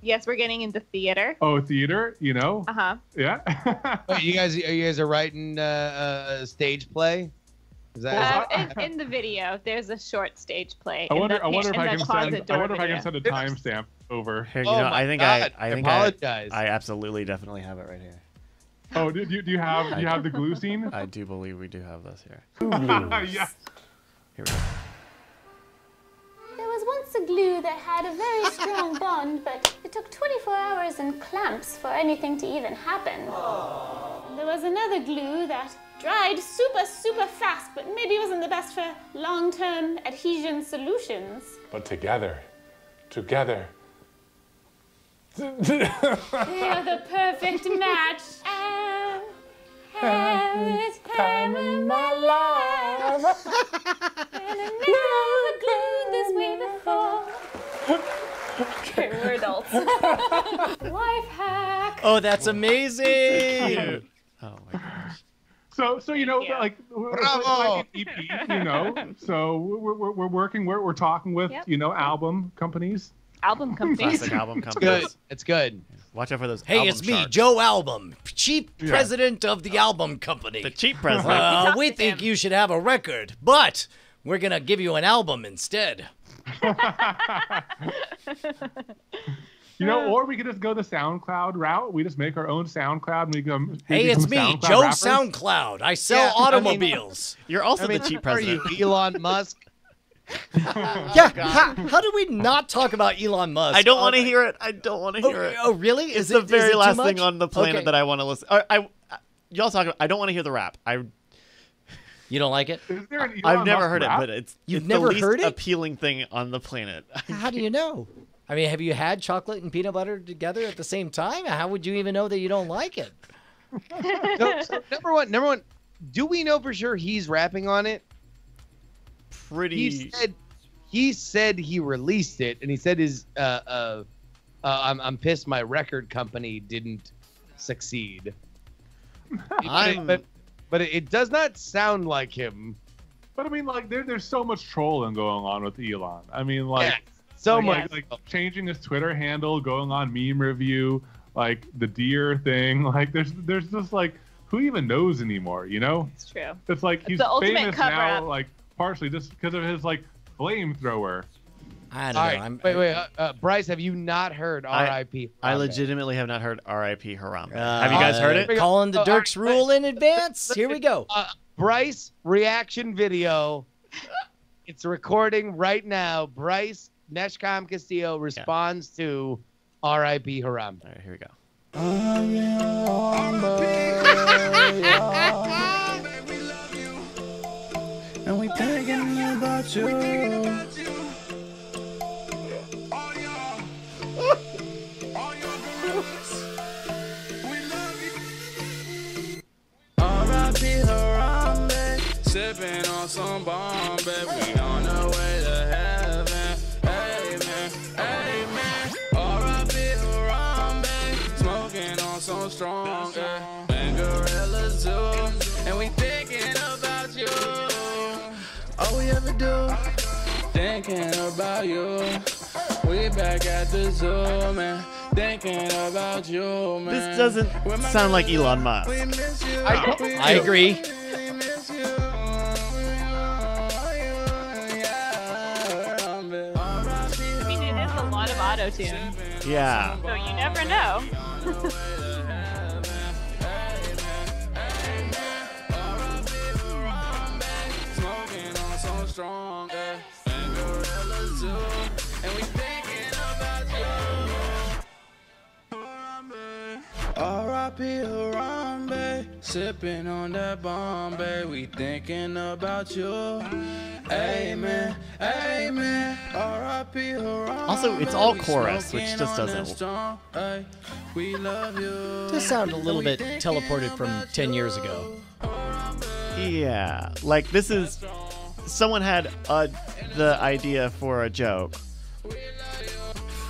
Yes, we're getting into theater. Oh, theater, Uh-huh. Yeah. Wait, you guys are writing a stage play? Is that In the video, there's a short stage play. I wonder if I in can the closet send. door I wonder if I can video. send a timestamp over. Here, Oh my I think God, I apologize. I absolutely definitely have it right here. Oh, do you have the glue scene? I do believe we do have this here. Yeah. Here we go. There was once a glue that had a very strong bond, but it took 24 hours and clamps for anything to even happen. And there was another glue that dried super fast, but maybe wasn't the best for long-term adhesion solutions. But together. They are the perfect match. Had time in my life. And I never glued this way before. Okay, we're adults. Life hack. Oh, that's amazing! Oh my gosh. So Yeah. like Bravo! like an EP, So we're working. We're talking with Yep. Album companies. Album companies. Classic album Good. companies. It's good. Watch out for those. Hey, album it's me, sharks. Joe Album, chief Yeah. president of the album company. The cheap president. We with think him. you should have a record, but we're gonna give you an album instead. Or we could just go the SoundCloud route. We just make our own SoundCloud and we become. Hey, it's me, SoundCloud Joe rappers. SoundCloud. I sell Yeah, I mean- automobiles. You're also I mean, the cheap are you president. Elon Musk? Yeah, how do we not talk about Elon Musk? I don't want to hear it. I don't want to hear it. Oh, really? It's Is the it very is it too last much? thing on the planet Okay. that I want to listen. Y'all talk. I don't want to hear the rap. You don't like it? Is there an Elon I've never Musk heard rap? it, but it's You've it's never the least heard it? appealing thing on the planet. How do you know? I mean, have you had chocolate and peanut butter together at the same time? How would you even know that you don't like it? So number one, do we know for sure he's rapping on it? Pretty. He said he released it, and he said his I'm pissed my record company didn't succeed. But it does not sound like him. But I mean, like, there's so much trolling going on with Elon. I mean, like, Yeah, so like, much. like changing his Twitter handle, going on meme review, like the deer thing. Like, there's just like, who even knows anymore? It's true. It's like he's the ultimate famous cover now, up. like partially just because of his like flamethrower. I don't All know. right, wait. Bryce, have you not heard R.I.P.? I Harambe? legitimately have not heard R.I.P. Harambe. Have you guys heard it? Calling the Oh, Dirks all right, rule in advance. Here we go. Bryce reaction video. It's recording right now. Bryce Neshcom Castillo responds to R.I.P. Harambe. All right, here we go. And we thinking about you. R.I.P. Harambe, sipping on some Bombay. We on our way to heaven. Amen, amen. R.I.P. Harambe, smoking on some strong. And gorillas too. And we thinking about you. All we ever do, thinking about you. We back at the zoo, man. Thinking about you, man. This doesn't sound like Elon Musk. I agree. I mean, it is a lot of auto-tune. Yeah. So you never know. Smoking on so strong, and gorillas too. Harambe, sipping on that Bombay. We thinking about you. Amen, amen. R.I.P. Harambe. Also, it's all We chorus, which smoking just on doesn't- that strong, ay. We love you. Does sound a little bit teleported from 10 years ago. Yeah, like this is someone had the idea for a joke.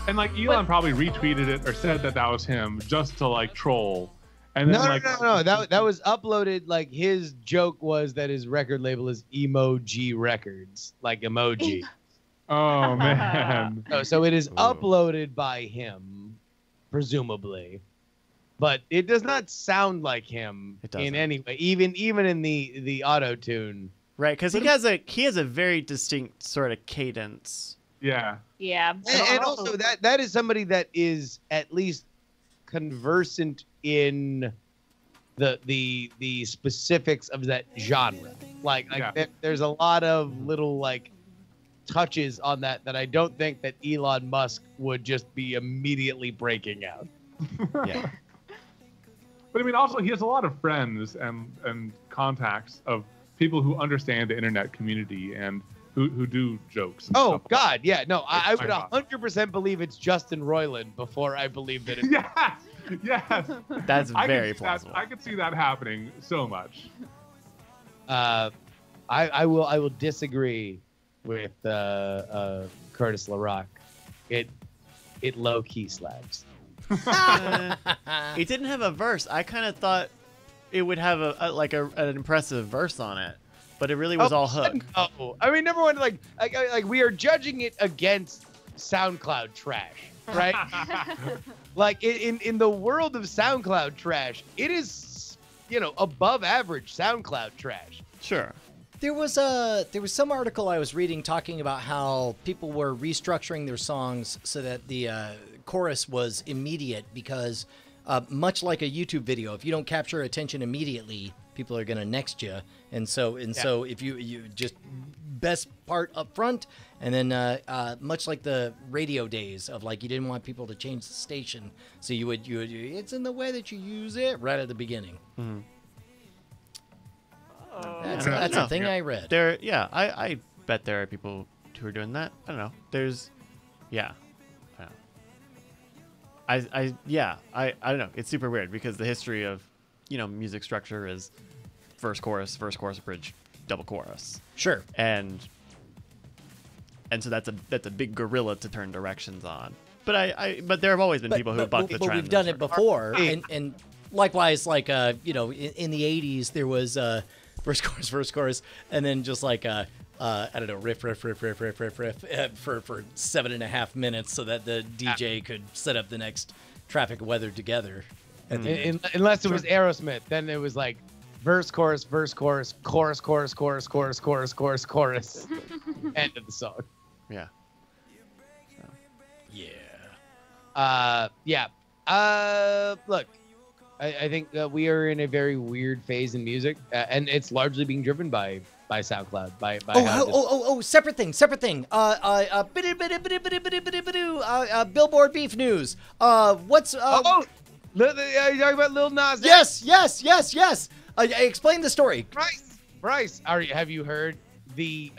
And like Elon probably retweeted it or said that was him just to like troll. And then No. That was uploaded. Like his joke was that his record label is Emoji Records, like emoji. Oh man. So it is uploaded by him, presumably, but it does not sound like him in any way. Even in the auto tune. Right, because he has a very distinct sort of cadence. Yeah. Yeah. And also that is somebody that is at least conversant in the specifics of that genre. Like there's a lot of little like touches on that I don't think that Elon Musk would just be immediately breaking out. Yeah. But I mean, also he has a lot of friends and contacts of people who understand the internet community and who do jokes. And Oh stuff. God, yeah, no, I would 100% believe it's Justin Roiland before I believe that it's. Yes. That's I could very see plausible. I could see that happening so much. I will disagree with Curtis LaRock. It low key slaps. It didn't have a verse. I kind of thought it would have an impressive verse on it, but it really was all hook. No. I mean, number one, like we are judging it against SoundCloud trash, right? Like in the world of SoundCloud trash, it is above average SoundCloud trash. Sure. There was some article I was reading talking about how people were restructuring their songs so that the chorus was immediate because much like a YouTube video, if you don't capture attention immediately, people are gonna next you, and so if you just best part up front, and then much like the radio days of like you didn't want people to change the station, so you would it's in the way that you use it right at the beginning. Mm-hmm. That's a thing I read. I bet there are people who are doing that. I don't know. I don't know. It's super weird because the history of, music structure is verse, chorus, bridge, double chorus. Sure. And so that's a big gorilla to turn directions on. But there have always been people who buck the trend. But we've done it before, and likewise, like in the '80s, there was verse, chorus, and then just like I don't know, riff for 7.5 minutes, so that the DJ could set up the next traffic weather together. Unless it was Aerosmith, then it was like verse, chorus, chorus, end of the song. Yeah. Look, I think we are in a very weird phase in music, and it's largely being driven by SoundCloud. Separate thing. Billboard beef news. What's are you talking about Lil Nas X? Yes. Explain the story. Bryce, have you heard the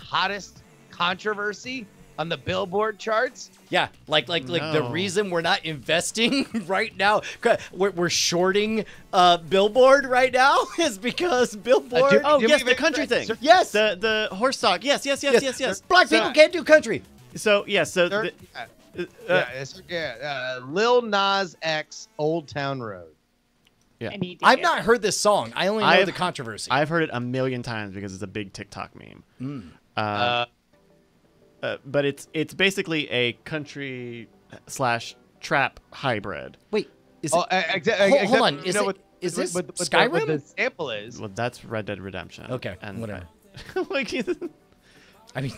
hottest controversy on the Billboard charts? Yeah, like the reason we're not investing right now, we're shorting Billboard right now is because Billboard. The country thing. Yes, the horse stock. Yes. Black people can't do country. Lil Nas X, Old Town Road. Yeah. I've not heard this song. I only know the controversy. I've heard it a million times because it's a big TikTok meme. But it's basically a country / trap hybrid. Wait, is hold on. Is this Skyrim? Skyrim? The sample is. Well, that's Red Dead Redemption. Okay, and whatever. I mean.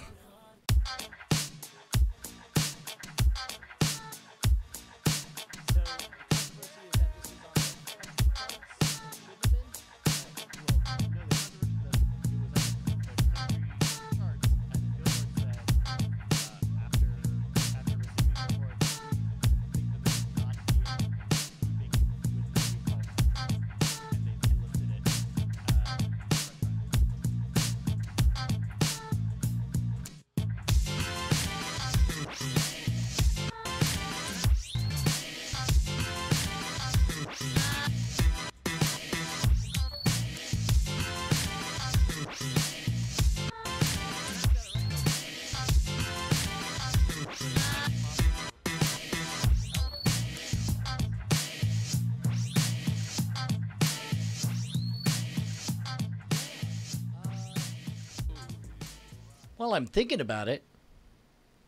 While I'm thinking about it,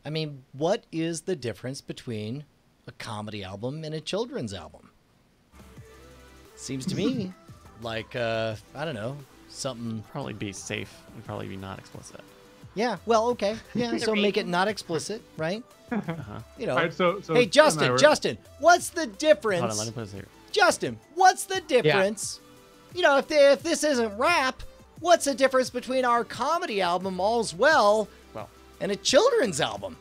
I mean, what is the difference between a comedy album and a children's album? Seems to me like, I don't know, something... Probably be safe and probably be not explicit. Yeah, well, okay. Yeah, so make it not explicit, right? You know. All right, so hey, Justin, what's the difference? Hold on, let me put this here. Justin, what's the difference? You know, if this isn't rap, what's the difference between our comedy album, All's Well, and a children's album?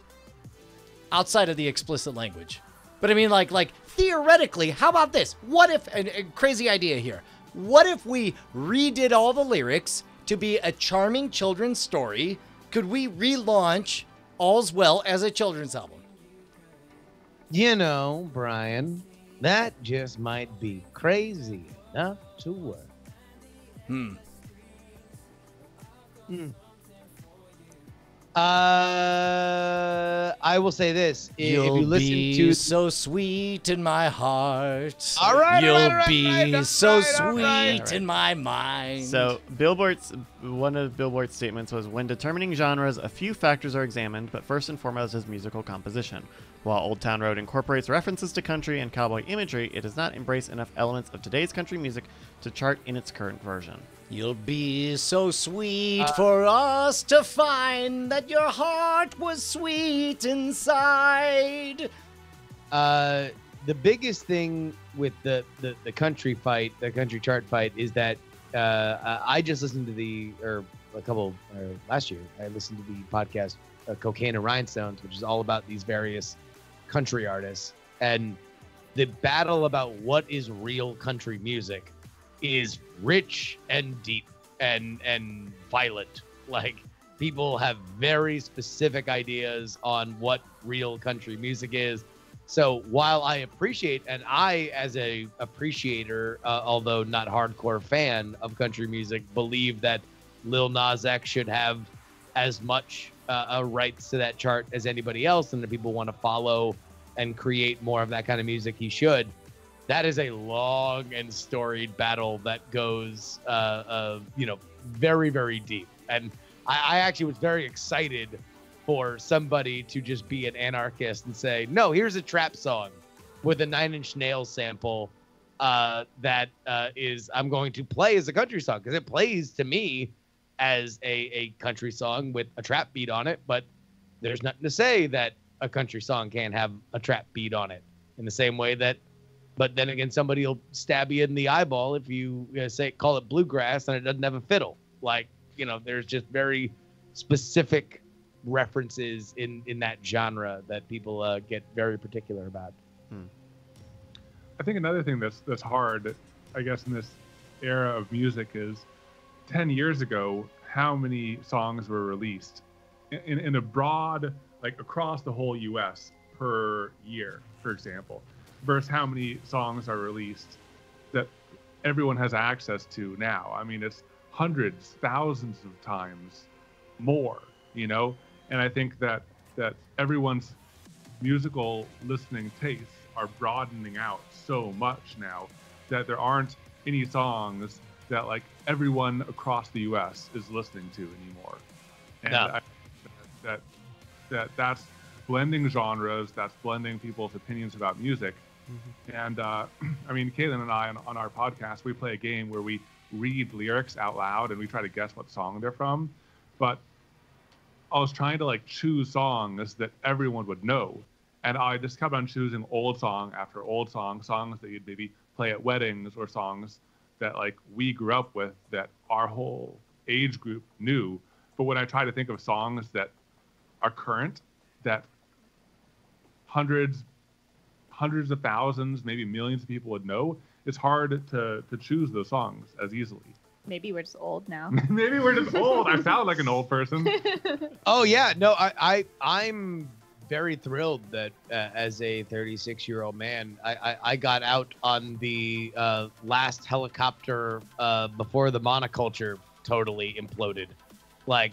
Outside of the explicit language. But I mean, like theoretically, how about this? What if, a crazy idea here, what if we redid all the lyrics to be a charming children's story? Could we relaunch All's Well as a children's album? You know, Brian, that just might be crazy enough to work. I will say this. You'll if you listen be to so sweet in my heart. All right, You'll all right, be so sweet in my mind. So one of Billboard's statements was, when determining genres, a few factors are examined, but first and foremost is musical composition. While Old Town Road incorporates references to country and cowboy imagery, it does not embrace enough elements of today's country music to chart in its current version. You'll be so sweet for us to find that your heart was sweet inside. The biggest thing with the country fight, the country chart fight, is that I just listened to last year, I listened to the podcast Cocaine and Rhinestones, which is all about these various country artists. And the battle about what is real country music is rich and deep and violent. Like, people have very specific ideas on what real country music is. So while I appreciate, and I, as a appreciator, although not hardcore fan of country music, believe that Lil Nas X should have as much rights to that chart as anybody else, and if people want to follow and create more of that kind of music, he should. That is a long and storied battle that goes, very, very deep. And I actually was very excited for somebody to just be an anarchist and say, no, here's a trap song with a 9 Inch Nails sample that is I'm going to play as a country song, because it plays to me as a country song with a trap beat on it. But there's nothing to say that a country song can't have a trap beat on it, in the same way that, but then again, somebody will stab you in the eyeball if you call it bluegrass and it doesn't have a fiddle. Like, there's just very specific references in that genre that people get very particular about. I think another thing that's hard, I guess, in this era of music is 10 years ago, how many songs were released in a broad, like across the whole U.S. per year, for example, versus how many songs are released that everyone has access to now. I mean, it's hundreds, thousands of times more, and I think that everyone's musical listening tastes are broadening out so much now that there aren't any songs that like everyone across the U.S. is listening to anymore. And No. that's blending genres, that's blending people's opinions about music. And I mean, Caitlin and I on our podcast, we play a game where we read lyrics out loud and we try to guess what song they're from. But I was trying to like choose songs that everyone would know. And I just kept on choosing old song after old songs that you'd maybe play at weddings, or songs that like we grew up with that our whole age group knew. But when I try to think of songs that are current, that hundreds of thousands, maybe millions of people would know, it's hard to choose those songs as easily. Maybe we're just old now. Maybe we're just old. I sound like an old person. Oh yeah, no, I'm very thrilled that as a 36-year-old man, I got out on the last helicopter before the monoculture totally imploded. Like,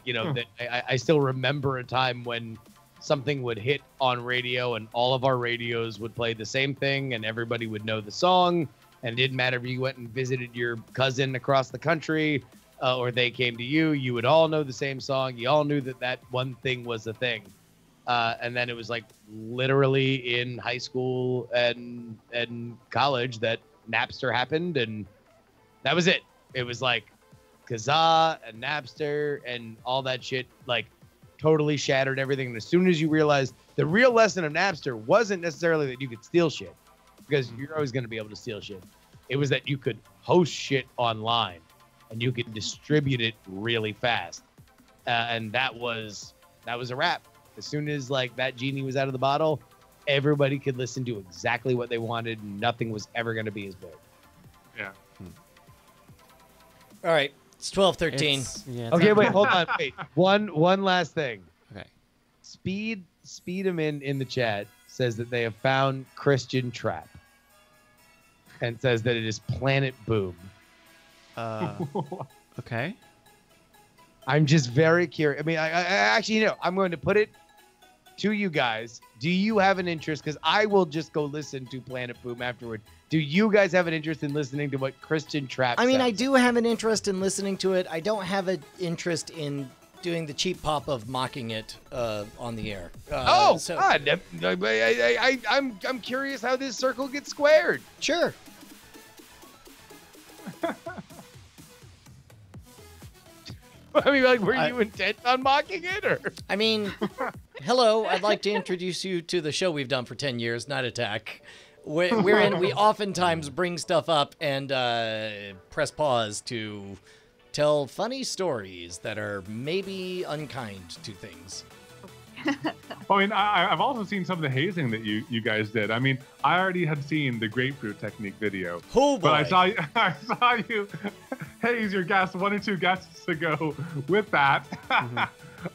I still remember a time when something would hit on radio and all of our radios would play the same thing and everybody would know the song. And it didn't matter if you went and visited your cousin across the country. or they came to you, you would all know the same song. You all knew that that one thing was a thing. And then it was like literally in high school and college that Napster happened, and that was it. It was like Kazaa and Napster and all that shit, like totally shattered everything. And as soon as you realize the real lesson of Napster wasn't necessarily that you could steal shit, because you're always going to be able to steal shit. It was that you could host shit online and you could distribute it really fast. And that was a wrap. As soon as like that genie was out of the bottle, everybody could listen to exactly what they wanted, and nothing was ever going to be as big. Yeah. All right, it's 12:13. Okay, wait, hold on, wait. One last thing. Okay. Speed him in the chat says that they have found Christian Trap, and says that it is Planet Boom. Okay. I'm just very curious. I mean, I actually, I'm going to put it to you guys. Do you have an interest? Because I will just go listen to Planet Boom afterward. Do you guys have an interest in listening to what Christian Trap I mean, says? I do have an interest in listening to it. I don't have an interest in doing the cheap pop of mocking it on the air. God! I'm curious how this circle gets squared. Sure. I mean, like, were you intent on mocking it, or? I mean, hello. I'd like to introduce you to the show we've done for 10 years, Not Attack. We oftentimes bring stuff up and press pause to tell funny stories that are maybe unkind to things. I mean, I've also seen some of the hazing that you guys did. I mean, I already had seen the grapefruit technique video. Oh boy! But I saw you haze your guests 1 or 2 guests ago with that.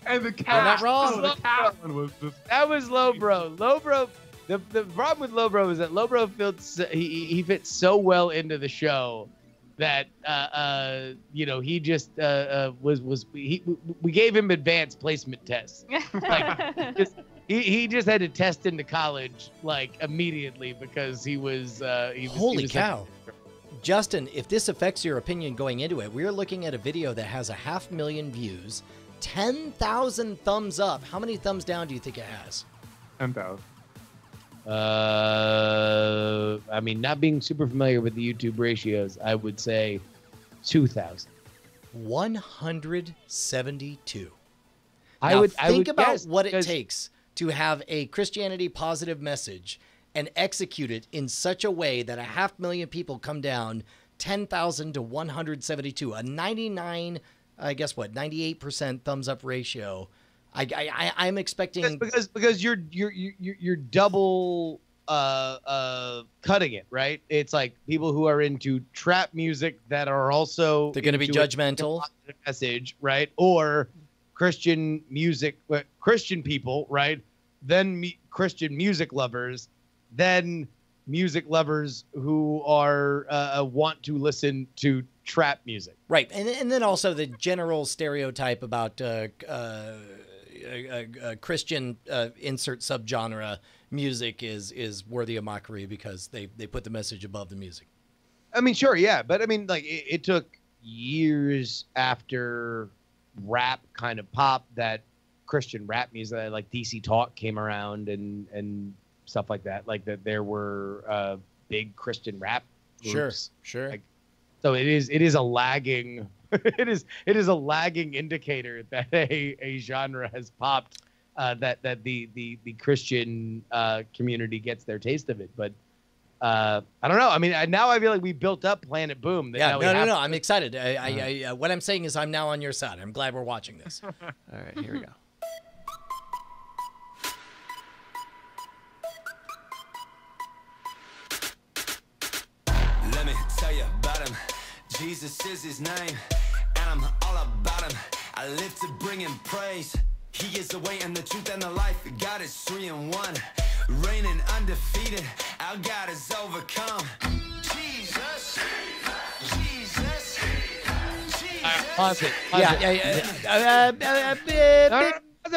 And the cat. You're not wrong. The cat one was just. That was low bro. Low bro. The problem with low bro is that low bro he fits so well into the show that he just we gave him advanced placement tests. Like he just had to test into college like immediately because he was Holy cow. Justin, if this affects your opinion going into it, we're looking at a video that has 500,000 views, 10,000 thumbs up. How many thumbs down do you think it has? 10,000. I mean, not being super familiar with the YouTube ratios, I would say 2,000. 172. I think would about guess, what it takes to have a Christianity positive message and execute it in such a way that 500,000 people come down 10,000 to 172, a 98% thumbs up ratio. I'm expecting because you're double cutting it, right? It's like people who are into trap music that are also they're going to be judgmental message, right? Or Christian music, Christian people, right? Then Christian music lovers, then music lovers who are want to listen to trap music, right? And then also the general stereotype about Christian insert subgenre music is worthy of mockery because they put the message above the music. I mean, sure, yeah, but I mean, like it took years after rap kind of pop that Christian rap music, like DC Talk, came around and stuff like that. Like that, there were big Christian rap groups. Sure. Like, so it is a lagging. It is a lagging indicator that a genre has popped, that the Christian community gets their taste of it. But I don't know. I mean, now I feel like we built up Planet Boom. No. I'm excited. What I'm saying is I'm now on your side. I'm glad we're watching this. All right, here we go. Let me tell you about him. Jesus is his name, and I'm all about him. I live to bring him praise. He is the way and the truth and the life. God is 3 in 1, reigning undefeated. Our God is overcome. Jesus. Pause it. Yeah.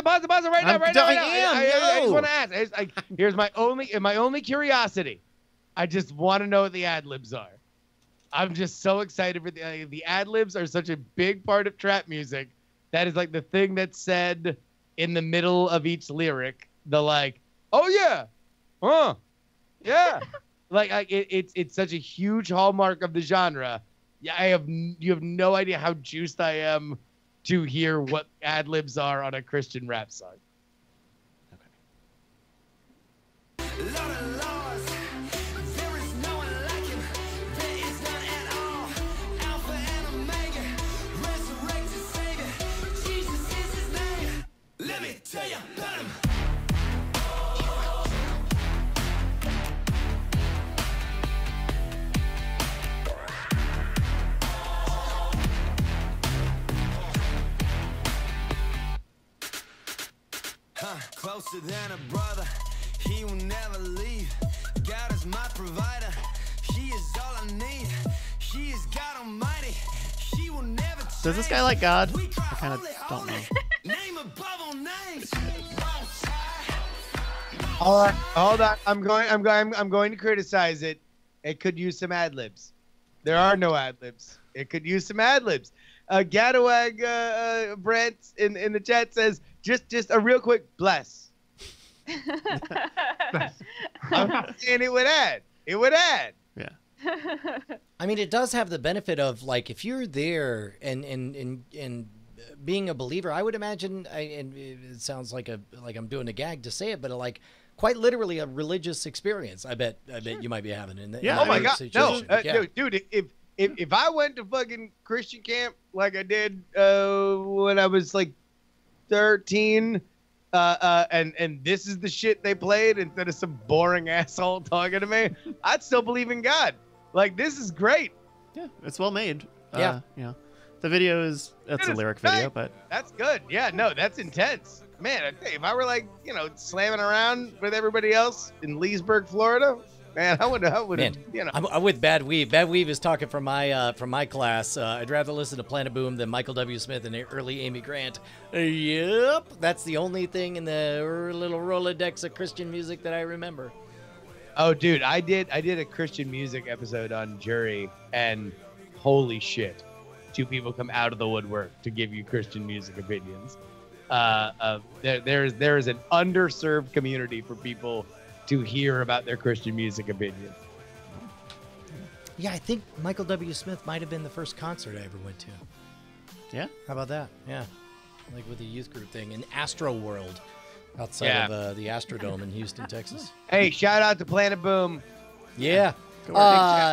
Pause it right now. I just want to ask. Here's my only curiosity. I just want to know what the ad libs are. I'm just so excited for the ad libs are such a big part of trap music. That is like the thing that's said in the middle of each lyric. The like, oh yeah, yeah, it's such a huge hallmark of the genre. Yeah, you have no idea how juiced I am to hear what ad libs are on a Christian rap song. Closer than a brother, he will never leave. God is my provider, he is all I need. He is God Almighty, he will never change. Does this guy like God? I kind of don't know. Name above all names. Hold on. I'm going to criticize it. It could use some ad libs. There are no ad libs. It could use some ad libs. Gadawag Brent in the chat says just a real quick bless. I'm saying it would add. It would add. Yeah. I mean, it does have the benefit of like if you're there and being a believer, I would imagine, and it sounds like I'm doing a gag to say it, but like quite literally a religious experience. I bet you might be having in Oh my God, no, dude, if I went to fucking Christian camp like I did when I was like 13, and this is the shit they played instead of some boring asshole talking to me, I'd still believe in God. Like, this is great. Yeah, it's well made. Yeah. The video is, it's a lyric video, but that's good. Yeah, no, that's intense. Man, I tell you, if I were like, slamming around with everybody else in Leesburg, Florida, man, I would, I'm with Bad Weave. Bad Weave is talking from my class. I'd rather listen to Planet Boom than Michael W. Smith and early Amy Grant. Yep, that's the only thing in the little Rolodex of Christian music that I remember. Oh, dude, I did a Christian music episode on Jury, and holy shit, two people come out of the woodwork to give you Christian music opinions. There is an underserved community for people to hear about their Christian music opinion. Yeah, I think Michael W. Smith might have been the first concert I ever went to. Yeah? How about that? Yeah. Like with the youth group thing in Astro World outside of the Astrodome in Houston, Texas. Hey, shout out to Planet Boom. Yeah.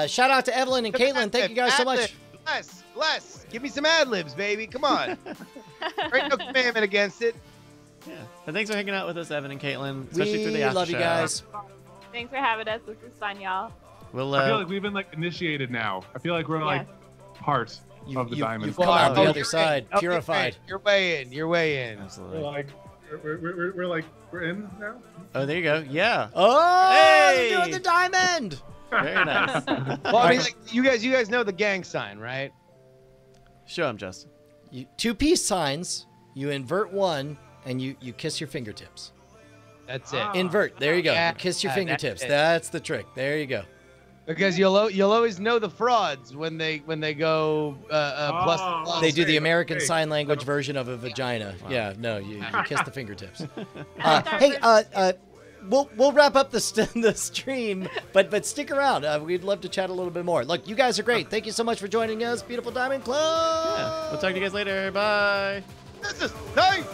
Shout out to Evelyn and Caitlin. Thank you guys so much. Bless. Give me some ad libs, baby. Come on. There ain't no commandment against it. Yeah. And thanks for hanging out with us, Evan and Caitlin, especially through the after love you guys. Thanks for having us. This is fun, y'all. I feel like we've been initiated now. I feel like we're like part of the diamond. You've come out the other side, purified. You're way in. You're way in. Absolutely. We're in now. Oh, there you go. Yeah. Oh, hey! they're doing the diamond. Very nice. Well, I mean, you guys know the gang sign, right? Show him, Justin. Two-piece signs. You invert one, and you kiss your fingertips. That's it. Invert. There you go. Yeah, You kiss your fingertips. that's it. That's the trick. There you go. Because you'll always know the frauds when they go plus. They do the American Sign Language version of a vagina. Wow. Yeah, no, you kiss the fingertips. Hey, we'll wrap up the stream, but stick around. We'd love to chat a little bit more. Look, you guys are great. Thank you so much for joining us, Beautiful Diamond Club. Yeah, we'll talk to you guys later. Bye. This is nice.